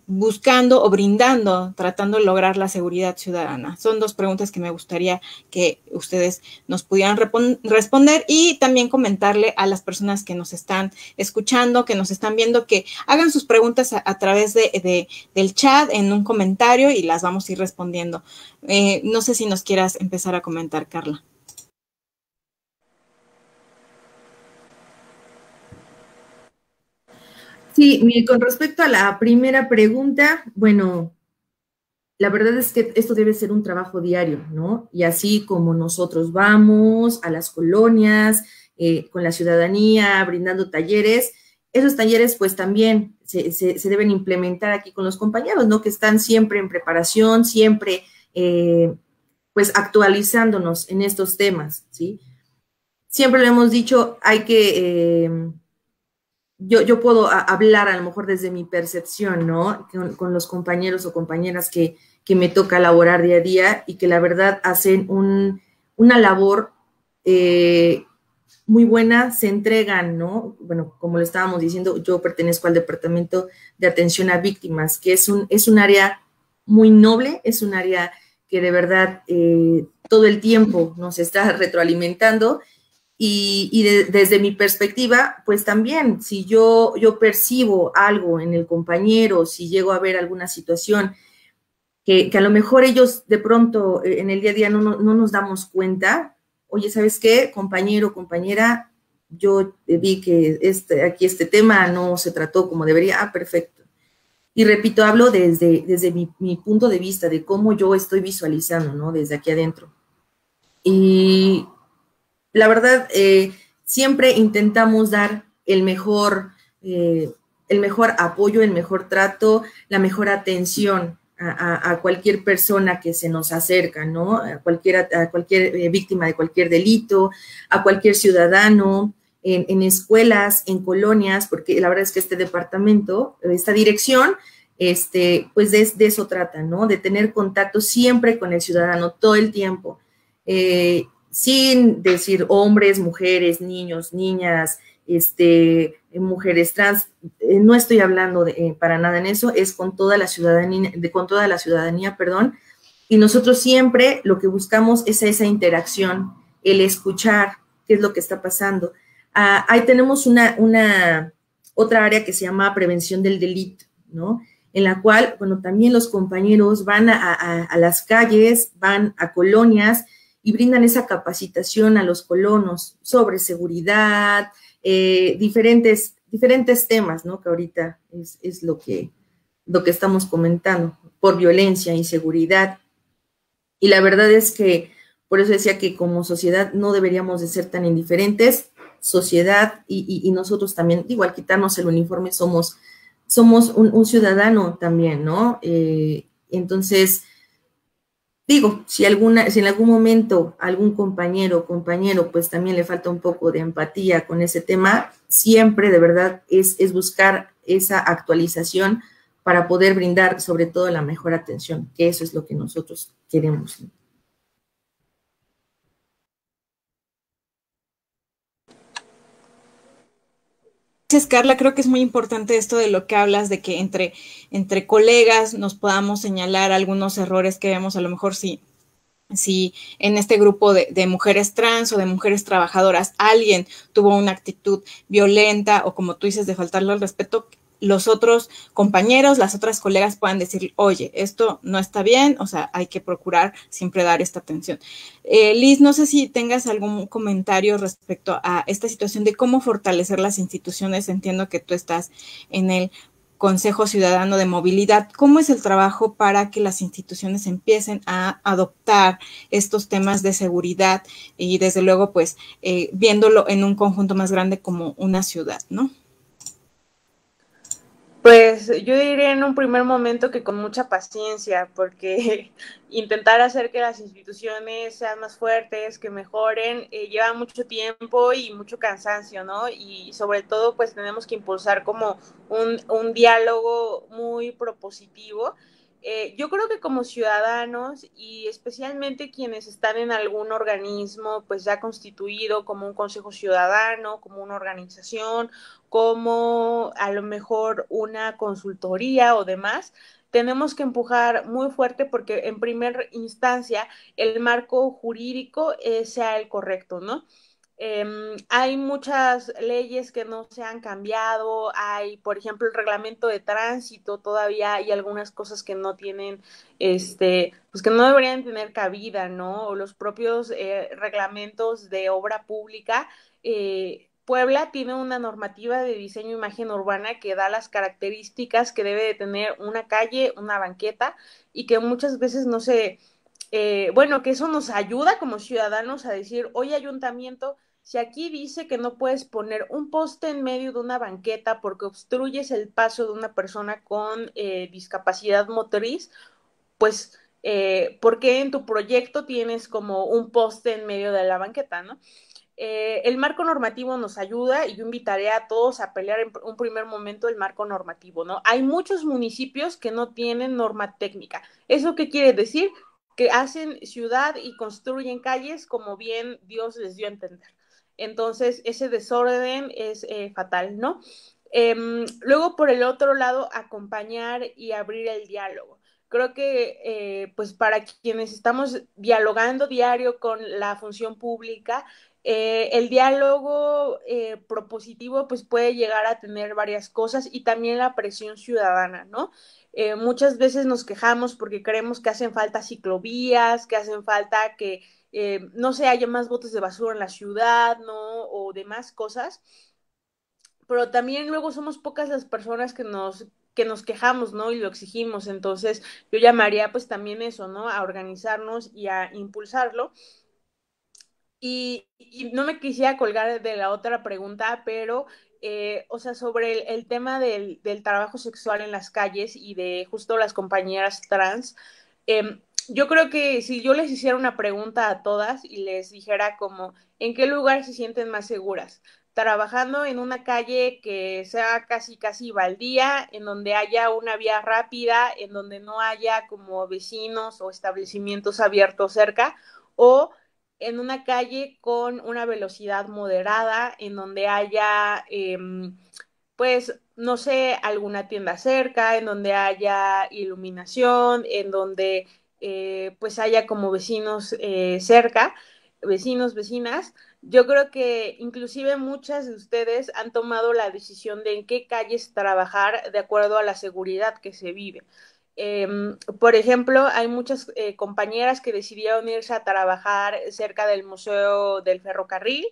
buscando o brindando, tratando de lograr la seguridad ciudadana? Son dos preguntas que me gustaría que ustedes nos pudieran responder, y también comentarle a las personas que nos están escuchando, que nos están viendo, que hagan sus preguntas a través del chat en un comentario y las vamos a ir respondiendo. No sé si nos quieras empezar a comentar, Carla. Sí, con respecto a la primera pregunta, bueno, la verdad es que esto debe ser un trabajo diario, ¿no? Y así como nosotros vamos a las colonias, con la ciudadanía, brindando talleres, esos talleres pues también se deben implementar aquí con los compañeros, ¿no? Que están siempre en preparación, siempre pues actualizándonos en estos temas, ¿sí? Siempre lo hemos dicho, hay que... Yo puedo hablar a lo mejor desde mi percepción, ¿no? Con los compañeros o compañeras que me toca laborar día a día y que la verdad hacen una labor muy buena, se entregan, ¿no? Bueno, como le estábamos diciendo, yo pertenezco al Departamento de Atención a Víctimas, que es un área muy noble, es un área que de verdad todo el tiempo nos está retroalimentando. Desde mi perspectiva, pues también, si yo percibo algo en el compañero, si llego a ver alguna situación que a lo mejor ellos de pronto en el día a día no nos damos cuenta, oye, ¿sabes qué, compañero, compañera? Yo vi que aquí este tema no se trató como debería. Perfecto. Y repito, hablo desde mi punto de vista, de cómo yo estoy visualizando, ¿no? Desde aquí adentro. Y la verdad, siempre intentamos dar el mejor apoyo, el mejor trato, la mejor atención a cualquier persona que se nos acerca, ¿no? A cualquier víctima de cualquier delito, a cualquier ciudadano, en escuelas, en colonias, porque la verdad es que este departamento, esta dirección, Pues de eso trata, ¿no? De tener contacto siempre con el ciudadano todo el tiempo, sin decir hombres, mujeres, niños, niñas, mujeres trans, no estoy hablando para nada en eso, es con toda la ciudadanía, perdón, y nosotros siempre lo que buscamos es esa interacción, el escuchar qué es lo que está pasando. Ahí tenemos otra área que se llama prevención del delito, ¿no? En la cual, bueno, también los compañeros van a las calles, van a colonias y brindan esa capacitación a los colonos sobre seguridad, diferentes temas, ¿no? Que ahorita es lo que estamos comentando, por violencia, inseguridad. Y la verdad es que, por eso decía que como sociedad no deberíamos de ser tan indiferentes, sociedad y nosotros también, igual quitarnos el uniforme, somos un ciudadano también, ¿no? Entonces, digo, si en algún momento algún compañero, pues también le falta un poco de empatía con ese tema, siempre de verdad es buscar esa actualización para poder brindar sobre todo la mejor atención, que eso es lo que nosotros queremos. Gracias, Carla. Creo que es muy importante esto de lo que hablas, de que entre colegas nos podamos señalar algunos errores que vemos, a lo mejor si en este grupo de mujeres trans o de mujeres trabajadoras alguien tuvo una actitud violenta o, como tú dices, de faltarle al respeto, los otros compañeros, las otras colegas puedan decir, oye, esto no está bien, o sea, hay que procurar siempre dar esta atención. Liz, no sé si tengas algún comentario respecto a esta situación de cómo fortalecer las instituciones. Entiendo que tú estás en el Consejo Ciudadano de Movilidad. ¿Cómo es el trabajo para que las instituciones empiecen a adoptar estos temas de seguridad y, desde luego, pues, viéndolo en un conjunto más grande como una ciudad, ¿no? Pues yo diría en un primer momento que con mucha paciencia, porque intentar hacer que las instituciones sean más fuertes, que mejoren, lleva mucho tiempo y mucho cansancio, ¿no? Y sobre todo, pues tenemos que impulsar como un diálogo muy propositivo. Yo creo que como ciudadanos y especialmente quienes están en algún organismo pues ya constituido como un consejo ciudadano, como una organización, como a lo mejor una consultoría o demás, tenemos que empujar muy fuerte porque en primera instancia el marco jurídico sea el correcto, ¿no? Hay muchas leyes que no se han cambiado, hay, por ejemplo, el reglamento de tránsito, todavía hay algunas cosas que no tienen, pues que no deberían tener cabida, ¿no? O los propios reglamentos de obra pública. Puebla tiene una normativa de diseño e imagen urbana que da las características que debe de tener una calle, una banqueta, y que muchas veces no se, bueno, que eso nos ayuda como ciudadanos a decir, oye, ayuntamiento, si aquí dice que no puedes poner un poste en medio de una banqueta porque obstruyes el paso de una persona con discapacidad motriz, pues, ¿por qué en tu proyecto tienes como un poste en medio de la banqueta, no? El marco normativo nos ayuda y yo invitaré a todos a pelear en un primer momento el marco normativo, ¿no? Hay muchos municipios que no tienen norma técnica. ¿Eso qué quiere decir? Que hacen ciudad y construyen calles como bien Dios les dio a entender. Entonces, ese desorden es fatal, ¿no? Luego, por el otro lado, acompañar y abrir el diálogo. Creo que, pues, para quienes estamos dialogando diario con la función pública, el diálogo propositivo pues puede llegar a tener varias cosas y también la presión ciudadana, ¿no? Muchas veces nos quejamos porque creemos que hacen falta ciclovías, que hacen falta que, no sé, haya más botes de basura en la ciudad, ¿no? O demás cosas, pero también luego somos pocas las personas que nos quejamos, ¿no? Y lo exigimos, entonces yo llamaría pues también eso, ¿no? A organizarnos y a impulsarlo. Y no me quisiera colgar de la otra pregunta, pero, o sea, sobre el tema del trabajo sexual en las calles y de justo las compañeras trans, yo creo que si yo les hiciera una pregunta a todas y les dijera como, ¿en qué lugar se sienten más seguras? trabajando en una calle que sea casi baldía, en donde haya una vía rápida, en donde no haya como vecinos o establecimientos abiertos cerca, o en una calle con una velocidad moderada, en donde haya, pues, no sé, alguna tienda cerca, en donde haya iluminación, en donde pues haya como vecinos cerca, vecinos, vecinas. Yo creo que inclusive muchas de ustedes han tomado la decisión de en qué calles trabajar de acuerdo a la seguridad que se vive. Por ejemplo, hay muchas compañeras que decidieron irse a trabajar cerca del Museo del Ferrocarril,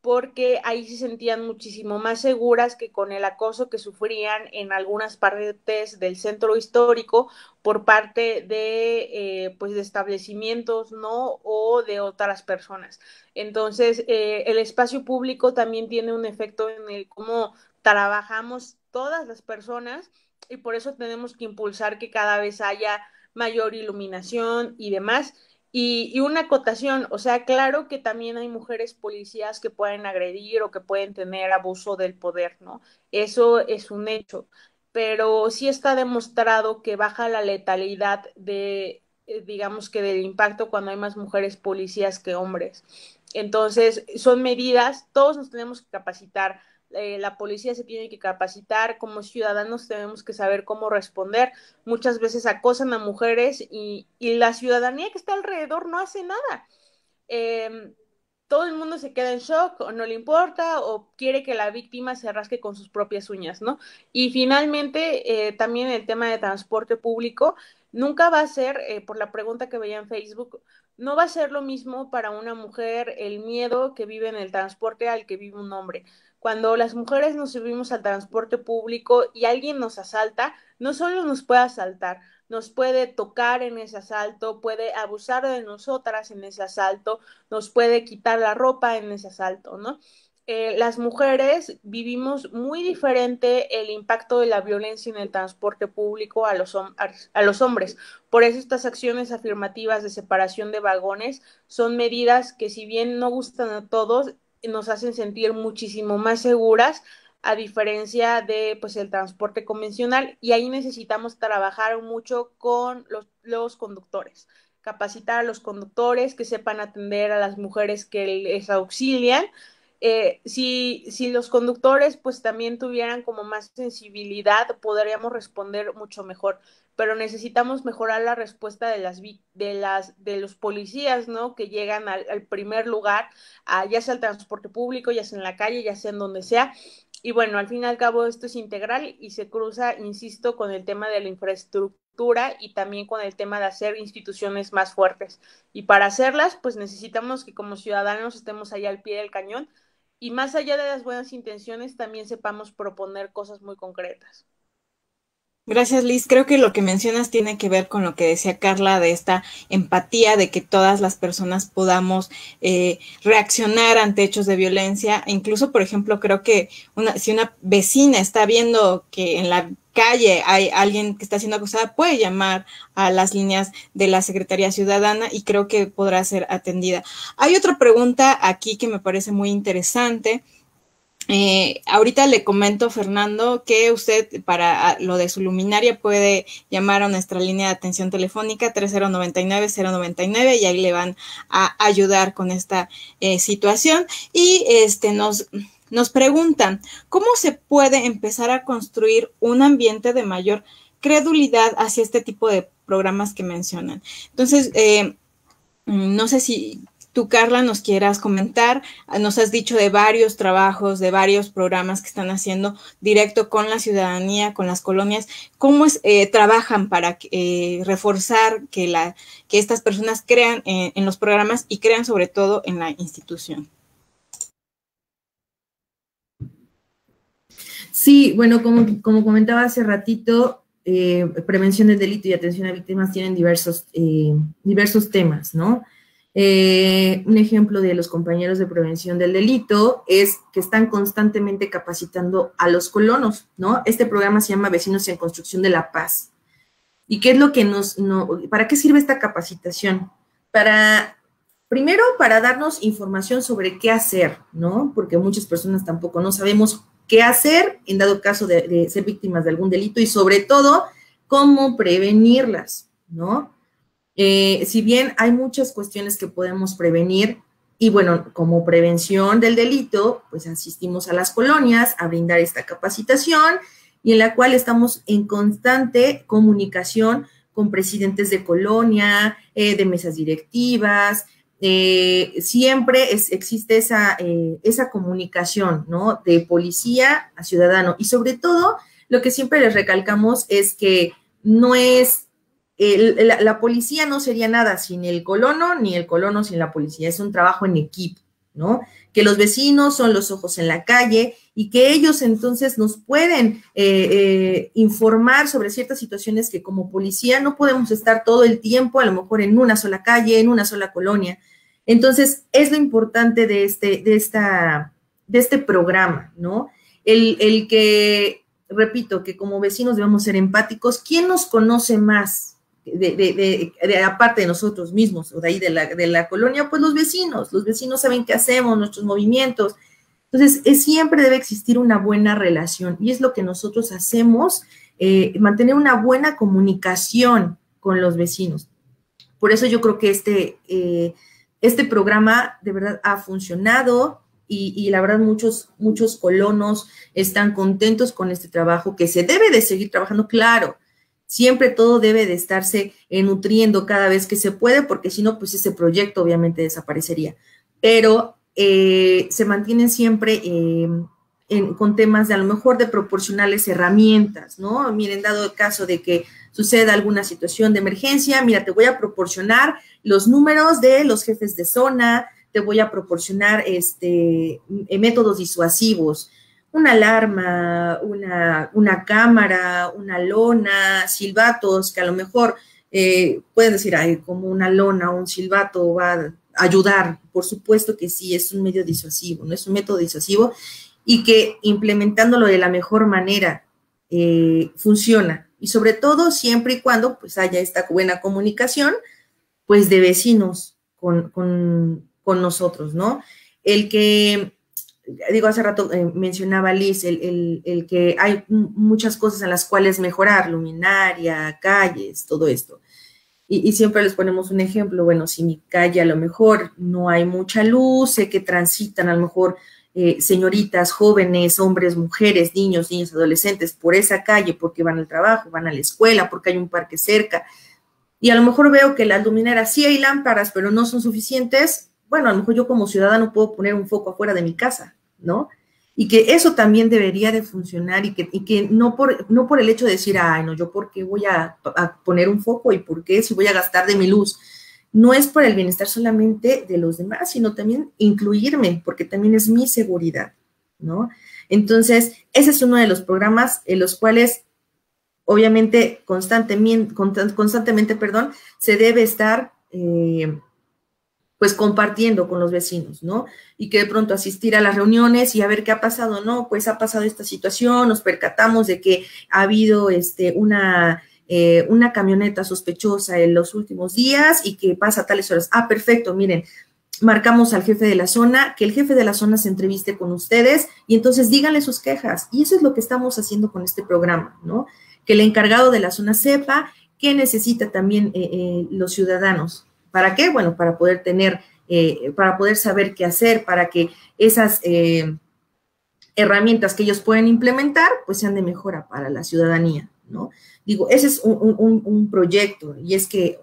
porque ahí se sentían muchísimo más seguras que con el acoso que sufrían en algunas partes del centro histórico por parte de, pues de establecimientos, ¿no? O de otras personas. Entonces, el espacio público también tiene un efecto en el cómo trabajamos todas las personas, y por eso tenemos que impulsar que cada vez haya mayor iluminación y demás. Y una acotación, o sea, claro que también hay mujeres policías que pueden agredir o que pueden tener abuso del poder, ¿no? Eso es un hecho, pero sí está demostrado que baja la letalidad de, digamos que del impacto cuando hay más mujeres policías que hombres. Entonces, son medidas, todos nos tenemos que capacitar, la policía se tiene que capacitar, como ciudadanos tenemos que saber cómo responder. Muchas veces acosan a mujeres y la ciudadanía que está alrededor no hace nada. Eh, Todo el mundo se queda en shock o no le importa o quiere que la víctima se rasque con sus propias uñas, ¿no? Y finalmente, también el tema de transporte público, nunca va a ser, por la pregunta que veía en Facebook, no va a ser lo mismo para una mujer el miedo que vive en el transporte al que vive un hombre. Cuando las mujeres nos subimos al transporte público y alguien nos asalta, no solo nos puede asaltar, nos puede tocar en ese asalto, puede abusar de nosotras en ese asalto, nos puede quitar la ropa en ese asalto, ¿no? Las mujeres vivimos muy diferente el impacto de la violencia en el transporte público a los hombres. Por eso estas acciones afirmativas de separación de vagones son medidas que, si bien no gustan a todos, nos hacen sentir muchísimo más seguras, a diferencia de pues el transporte convencional, y ahí necesitamos trabajar mucho con los conductores, capacitar a los conductores que sepan atender a las mujeres que les auxilian. Si los conductores pues también tuvieran como más sensibilidad, podríamos responder mucho mejor, pero necesitamos mejorar la respuesta de los policías, ¿no? Que llegan al primer lugar, ya sea el transporte público, ya sea en la calle, ya sea en donde sea. Y bueno, al fin y al cabo esto es integral y se cruza, insisto, con el tema de la infraestructura y también con el tema de hacer instituciones más fuertes. Y para hacerlas, pues necesitamos que como ciudadanos estemos allá al pie del cañón y, más allá de las buenas intenciones, también sepamos proponer cosas muy concretas. Gracias, Liz. Creo que lo que mencionas tiene que ver con lo que decía Carla de esta empatía, de que todas las personas podamos reaccionar ante hechos de violencia. Incluso, por ejemplo, creo que si una vecina está viendo que en la calle hay alguien que está siendo acosada, puede llamar a las líneas de la Secretaría Ciudadana y creo que podrá ser atendida. Hay otra pregunta aquí que me parece muy interesante. Ahorita le comento, Fernando, que usted para lo de su luminaria puede llamar a nuestra línea de atención telefónica 3099-099 y ahí le van a ayudar con esta situación. Y nos preguntan, ¿cómo se puede empezar a construir un ambiente de mayor credulidad hacia este tipo de programas que mencionan? Entonces, no sé si tú, Carla, nos quieras comentar. Nos has dicho de varios trabajos, de varios programas que están haciendo directo con la ciudadanía, con las colonias. ¿Cómo trabajan para reforzar que estas personas crean en los programas y crean sobre todo en la institución? Sí, bueno, como comentaba hace ratito, prevención del delito y atención a víctimas tienen diversos temas, ¿no? Un ejemplo de los compañeros de prevención del delito es que están constantemente capacitando a los colonos, ¿no? Este programa se llama Vecinos en Construcción de la Paz. ¿Y qué es lo que para qué sirve esta capacitación? Para Primero, para darnos información sobre qué hacer, ¿no? Porque muchas personas tampoco no sabemos qué hacer en dado caso de ser víctimas de algún delito y sobre todo, cómo prevenirlas, ¿no? Si bien hay muchas cuestiones que podemos prevenir, y bueno, como prevención del delito, pues asistimos a las colonias a brindar esta capacitación y en la cual estamos en constante comunicación con presidentes de colonia, de mesas directivas, siempre existe esa comunicación, ¿no? De policía a ciudadano y sobre todo lo que siempre les recalcamos es que no es la policía no sería nada sin el colono, ni el colono sin la policía. Es un trabajo en equipo, ¿no? Que los vecinos son los ojos en la calle y que ellos entonces nos pueden informar sobre ciertas situaciones que como policía no podemos estar todo el tiempo, a lo mejor en una sola calle, en una sola colonia. Entonces, es lo importante de este programa, ¿no? El que, repito, que como vecinos debemos ser empáticos. ¿Quién nos conoce más? Aparte de nosotros mismos o de ahí de la colonia, pues los vecinos saben qué hacemos, nuestros movimientos. Entonces, siempre debe existir una buena relación y es lo que nosotros hacemos, mantener una buena comunicación con los vecinos. Por eso yo creo que este programa de verdad ha funcionado y la verdad muchos colonos están contentos con este trabajo que se debe de seguir trabajando, claro. Siempre todo debe de estarse nutriendo cada vez que se puede, porque si no, pues ese proyecto obviamente desaparecería. Pero se mantienen siempre con temas de a lo mejor de proporcionarles herramientas, ¿no? Miren, dado el caso de que suceda alguna situación de emergencia, mira, te voy a proporcionar los números de los jefes de zona, te voy a proporcionar métodos disuasivos, una alarma, una cámara, una lona, silbatos, que a lo mejor pueden decir, ay, como una lona o un silbato va a ayudar. Por supuesto que sí, es un medio disuasivo, no es un método disuasivo y que implementándolo de la mejor manera funciona. Y sobre todo siempre y cuando pues haya esta buena comunicación pues de vecinos con nosotros, ¿no? El que digo, hace rato mencionaba Liz, el que hay muchas cosas en las cuales mejorar, luminaria, calles, todo esto. Y siempre les ponemos un ejemplo, bueno, si mi calle a lo mejor no hay mucha luz, sé que transitan a lo mejor señoritas, jóvenes, hombres, mujeres, niños, adolescentes por esa calle porque van al trabajo, van a la escuela, porque hay un parque cerca. Y a lo mejor veo que las luminarias sí hay lámparas, pero no son suficientes. Bueno, a lo mejor yo como ciudadano puedo poner un foco afuera de mi casa, ¿no? Y que eso también debería de funcionar y que no por el hecho de decir, ay, no, yo por qué voy a poner un foco y por qué si voy a gastar de mi luz. No es por el bienestar solamente de los demás, sino también incluirme, porque también es mi seguridad, ¿no? Entonces, ese es uno de los programas en los cuales, obviamente, constantemente, se debe estar pues compartiendo con los vecinos, ¿no? Y que de pronto asistir a las reuniones y a ver qué ha pasado, ¿no? Pues ha pasado esta situación, nos percatamos de que ha habido una camioneta sospechosa en los últimos días y que pasa a tales horas. Ah, perfecto, miren, marcamos al jefe de la zona, que el jefe de la zona se entreviste con ustedes y entonces díganle sus quejas. Y eso es lo que estamos haciendo con este programa, ¿no? Que el encargado de la zona sepa qué necesita también los ciudadanos. ¿Para qué? Bueno, para poder para poder saber qué hacer, para que esas herramientas que ellos pueden implementar, pues sean de mejora para la ciudadanía, ¿no? Digo, ese es un proyecto y es que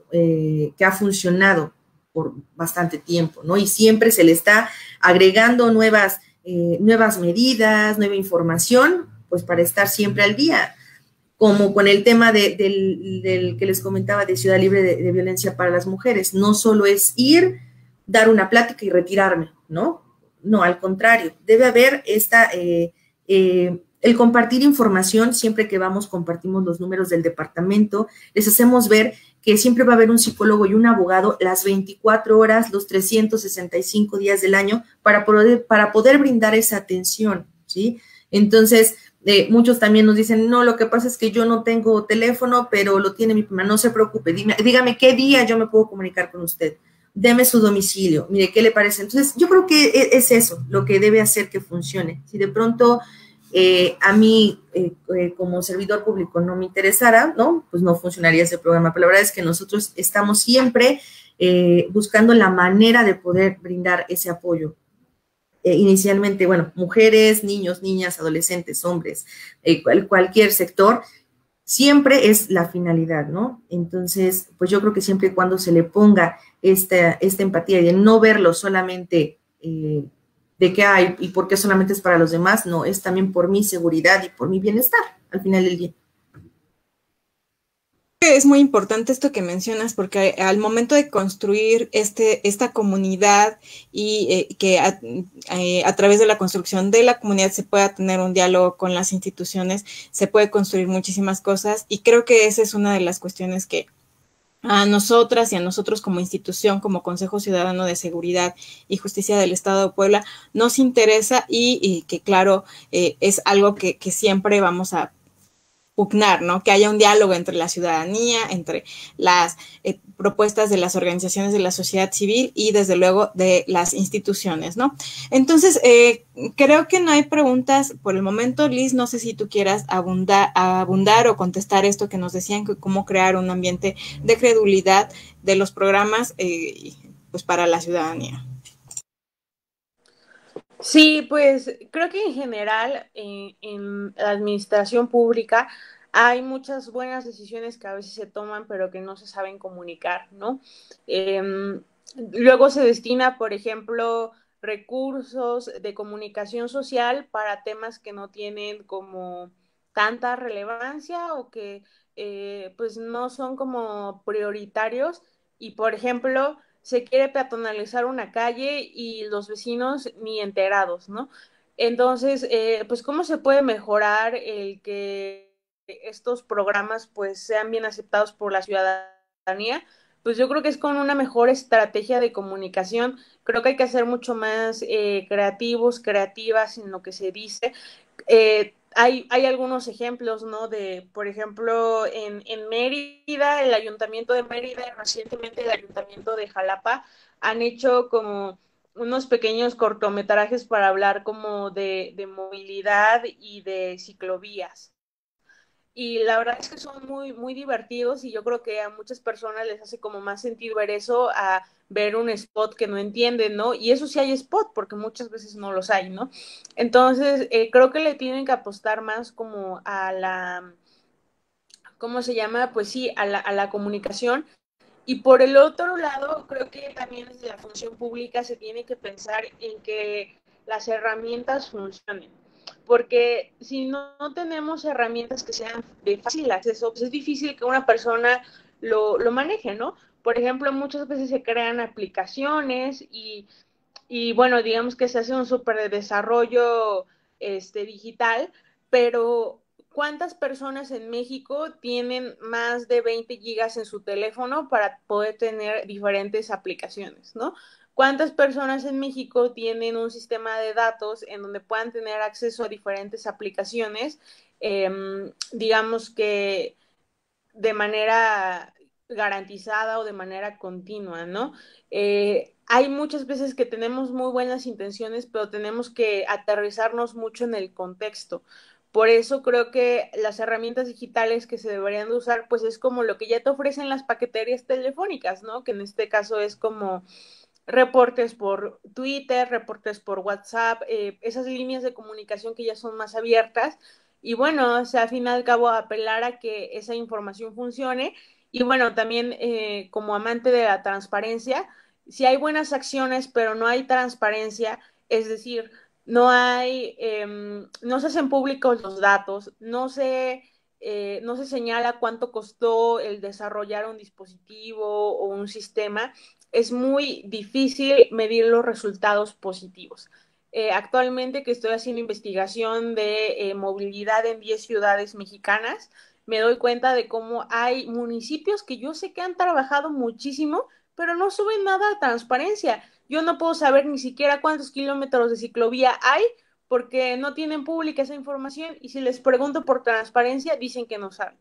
ha funcionado por bastante tiempo, ¿no? Y siempre se le está agregando nuevas medidas, nueva información, pues para estar siempre al día. Como con el tema del que les comentaba de Ciudad Libre de Violencia para las Mujeres. No solo es ir, dar una plática y retirarme, ¿no? No, al contrario, debe haber el compartir información. Siempre que vamos, compartimos los números del departamento, les hacemos ver que siempre va a haber un psicólogo y un abogado las 24 horas, los 365 días del año para poder brindar esa atención, ¿sí? Entonces, muchos también nos dicen, no, lo que pasa es que yo no tengo teléfono, pero lo tiene mi prima, no se preocupe, dígame qué día yo me puedo comunicar con usted. deme su domicilio, mire, ¿qué le parece? Entonces, yo creo que es eso lo que debe hacer que funcione. Si de pronto a mí, como servidor público, no me interesara, ¿no? Pues no funcionaría ese programa. Pero la verdad es que nosotros estamos siempre buscando la manera de poder brindar ese apoyo. Inicialmente, bueno, mujeres, niños, niñas, adolescentes, hombres, cualquier sector, siempre es la finalidad, ¿no? Entonces, pues yo creo que siempre y cuando se le ponga esta empatía y de no verlo solamente de que hay y por qué solamente es para los demás, no, es también por mi seguridad y por mi bienestar al final del día. Es muy importante esto que mencionas porque al momento de construir esta comunidad y que a través de la construcción de la comunidad se pueda tener un diálogo con las instituciones, se puede construir muchísimas cosas y creo que esa es una de las cuestiones que a nosotras y a nosotros como institución, como Consejo Ciudadano de Seguridad y Justicia del Estado de Puebla, nos interesa y que claro, es algo que siempre vamos a pugnar, ¿no? Que haya un diálogo entre la ciudadanía, entre las propuestas de las organizaciones de la sociedad civil y desde luego de las instituciones, ¿no? Entonces, creo que no hay preguntas por el momento. Liz, no sé si tú quieras abundar o contestar esto que nos decían, que cómo crear un ambiente de credulidad de los programas pues para la ciudadanía. Sí, pues creo que en general en la administración pública hay muchas buenas decisiones que a veces se toman pero que no se saben comunicar, ¿no? Luego se destina, por ejemplo, recursos de comunicación social para temas que no tienen como tanta relevancia o que pues no son como prioritarios y, por ejemplo, se quiere peatonalizar una calle y los vecinos ni enterados, ¿no? Entonces, pues, ¿cómo se puede mejorar el que estos programas, pues, sean bien aceptados por la ciudadanía? Pues yo creo que es con una mejor estrategia de comunicación. Creo que hay que ser mucho más creativos, creativas en lo que se dice. Hay algunos ejemplos, ¿no? De, por ejemplo, en Mérida, el Ayuntamiento de Mérida y recientemente el Ayuntamiento de Jalapa han hecho como unos pequeños cortometrajes para hablar como de movilidad y de ciclovías. Y la verdad es que son muy, muy divertidos y yo creo que a muchas personas les hace como más sentido ver eso a ver un spot que no entienden, ¿no? Y eso sí hay spot, porque muchas veces no los hay, ¿no? Entonces, creo que le tienen que apostar más como a la, ¿cómo se llama? Pues sí, a la comunicación. Y por el otro lado, creo que también desde la función pública se tiene que pensar en que las herramientas funcionen. Porque si no tenemos herramientas que sean de fácil acceso, pues es difícil que una persona lo maneje, ¿no? Por ejemplo, muchas veces se crean aplicaciones y bueno, digamos que se hace un súper desarrollo digital, pero ¿cuántas personas en México tienen más de 20 gigas en su teléfono para poder tener diferentes aplicaciones, ¿no? ¿Cuántas personas en México tienen un sistema de datos en donde puedan tener acceso a diferentes aplicaciones, digamos que de manera garantizada o de manera continua, ¿no? Hay muchas veces que tenemos muy buenas intenciones, pero tenemos que aterrizarnos mucho en el contexto. Por eso creo que las herramientas digitales que se deberían de usar, pues es como lo que ya te ofrecen las paqueterías telefónicas, ¿no? Que en este caso es como reportes por Twitter, reportes por WhatsApp, esas líneas de comunicación que ya son más abiertas. Y bueno, o sea, al fin y al cabo, apelar a que esa información funcione. Y bueno, también como amante de la transparencia, si hay buenas acciones, pero no hay transparencia, es decir, no se hacen públicos los datos, no se señala cuánto costó el desarrollar un dispositivo o un sistema, es muy difícil medir los resultados positivos. Actualmente que estoy haciendo investigación de movilidad en 10 ciudades mexicanas, me doy cuenta de cómo hay municipios que yo sé que han trabajado muchísimo, pero no suben nada a transparencia. Yo no puedo saber ni siquiera cuántos kilómetros de ciclovía hay porque no tienen pública esa información y si les pregunto por transparencia, dicen que no saben.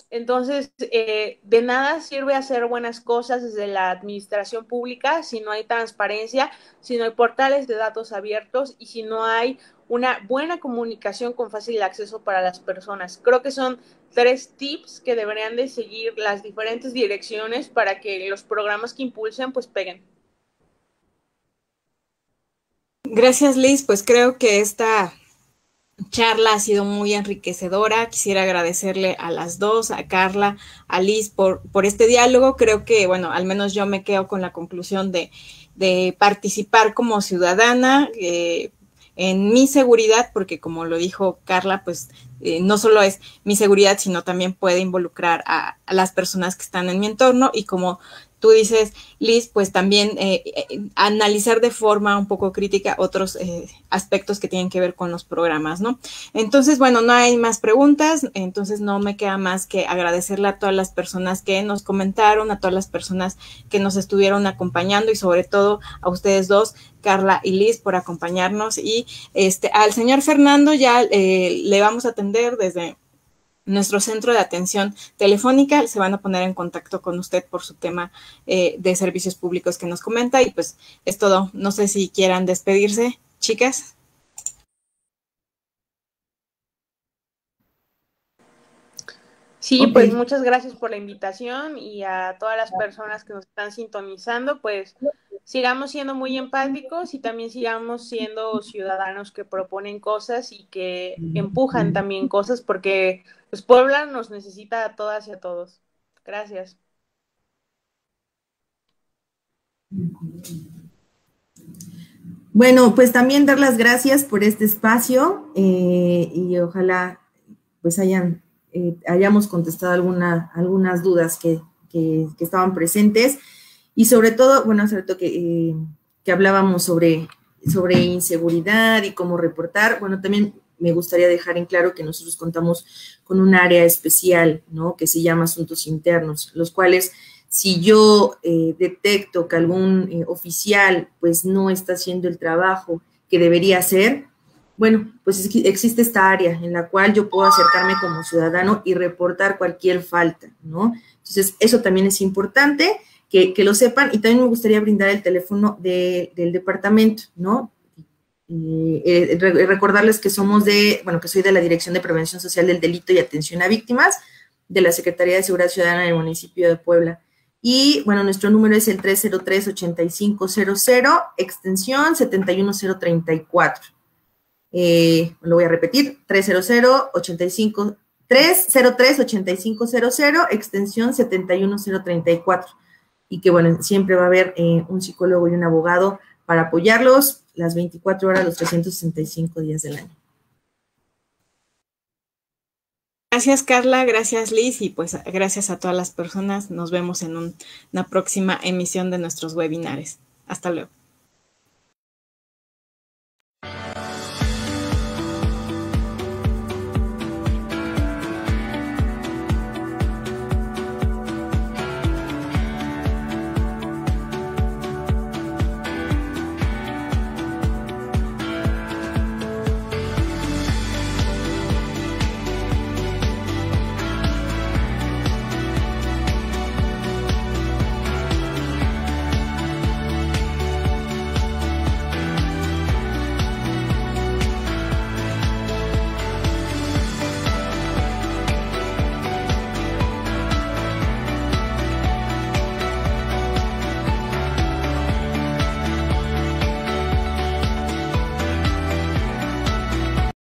Entonces, de nada sirve hacer buenas cosas desde la administración pública si no hay transparencia, si no hay portales de datos abiertos y si no hay una buena comunicación con fácil acceso para las personas. Creo que son 3 tips que deberían de seguir las diferentes direcciones para que los programas que impulsen pues peguen. Gracias, Liz. Pues creo que esta charla ha sido muy enriquecedora. Quisiera agradecerle a las dos, a Carla, a Liz, por este diálogo. Creo que, bueno, al menos yo me quedo con la conclusión de participar como ciudadana en mi seguridad, porque como lo dijo Carla, pues no solo es mi seguridad, sino también puede involucrar a las personas que están en mi entorno y como tú dices, Liz, pues también analizar de forma un poco crítica otros aspectos que tienen que ver con los programas, ¿no? Entonces, bueno, no hay más preguntas, entonces no me queda más que agradecerle a todas las personas que nos comentaron, a todas las personas que nos estuvieron acompañando y sobre todo a ustedes dos, Carla y Liz, por acompañarnos y al señor Fernando ya le vamos a atender desde nuestro centro de atención telefónica, se van a poner en contacto con usted por su tema de servicios públicos que nos comenta y pues es todo. No sé si quieran despedirse, chicas. Sí, pues muchas gracias por la invitación y a todas las personas que nos están sintonizando, pues sigamos siendo muy empáticos y también sigamos siendo ciudadanos que proponen cosas y que empujan también cosas porque pues Puebla nos necesita a todas y a todos. Gracias. Bueno, pues también dar las gracias por este espacio y ojalá pues hayamos contestado algunas dudas que estaban presentes y sobre todo, bueno, sobre todo que hablábamos sobre inseguridad y cómo reportar. Bueno, también me gustaría dejar en claro que nosotros contamos con un área especial, ¿no? Que se llama Asuntos Internos, los cuales si yo detecto que algún oficial pues no está haciendo el trabajo que debería hacer, bueno, pues existe esta área en la cual yo puedo acercarme como ciudadano y reportar cualquier falta, ¿no? Entonces, eso también es importante que lo sepan y también me gustaría brindar el teléfono del departamento, ¿no? Recordarles que que soy de la Dirección de Prevención Social del Delito y Atención a Víctimas de la Secretaría de Seguridad Ciudadana del municipio de Puebla. Y, bueno, nuestro número es el 303-8500, extensión 71034. Lo voy a repetir, 303-8500, extensión 71034. Y que, bueno, siempre va a haber un psicólogo y un abogado para apoyarlos las 24 horas, los 365 días del año. Gracias, Carla, gracias, Liz, y pues gracias a todas las personas. Nos vemos en una próxima emisión de nuestros webinares. Hasta luego.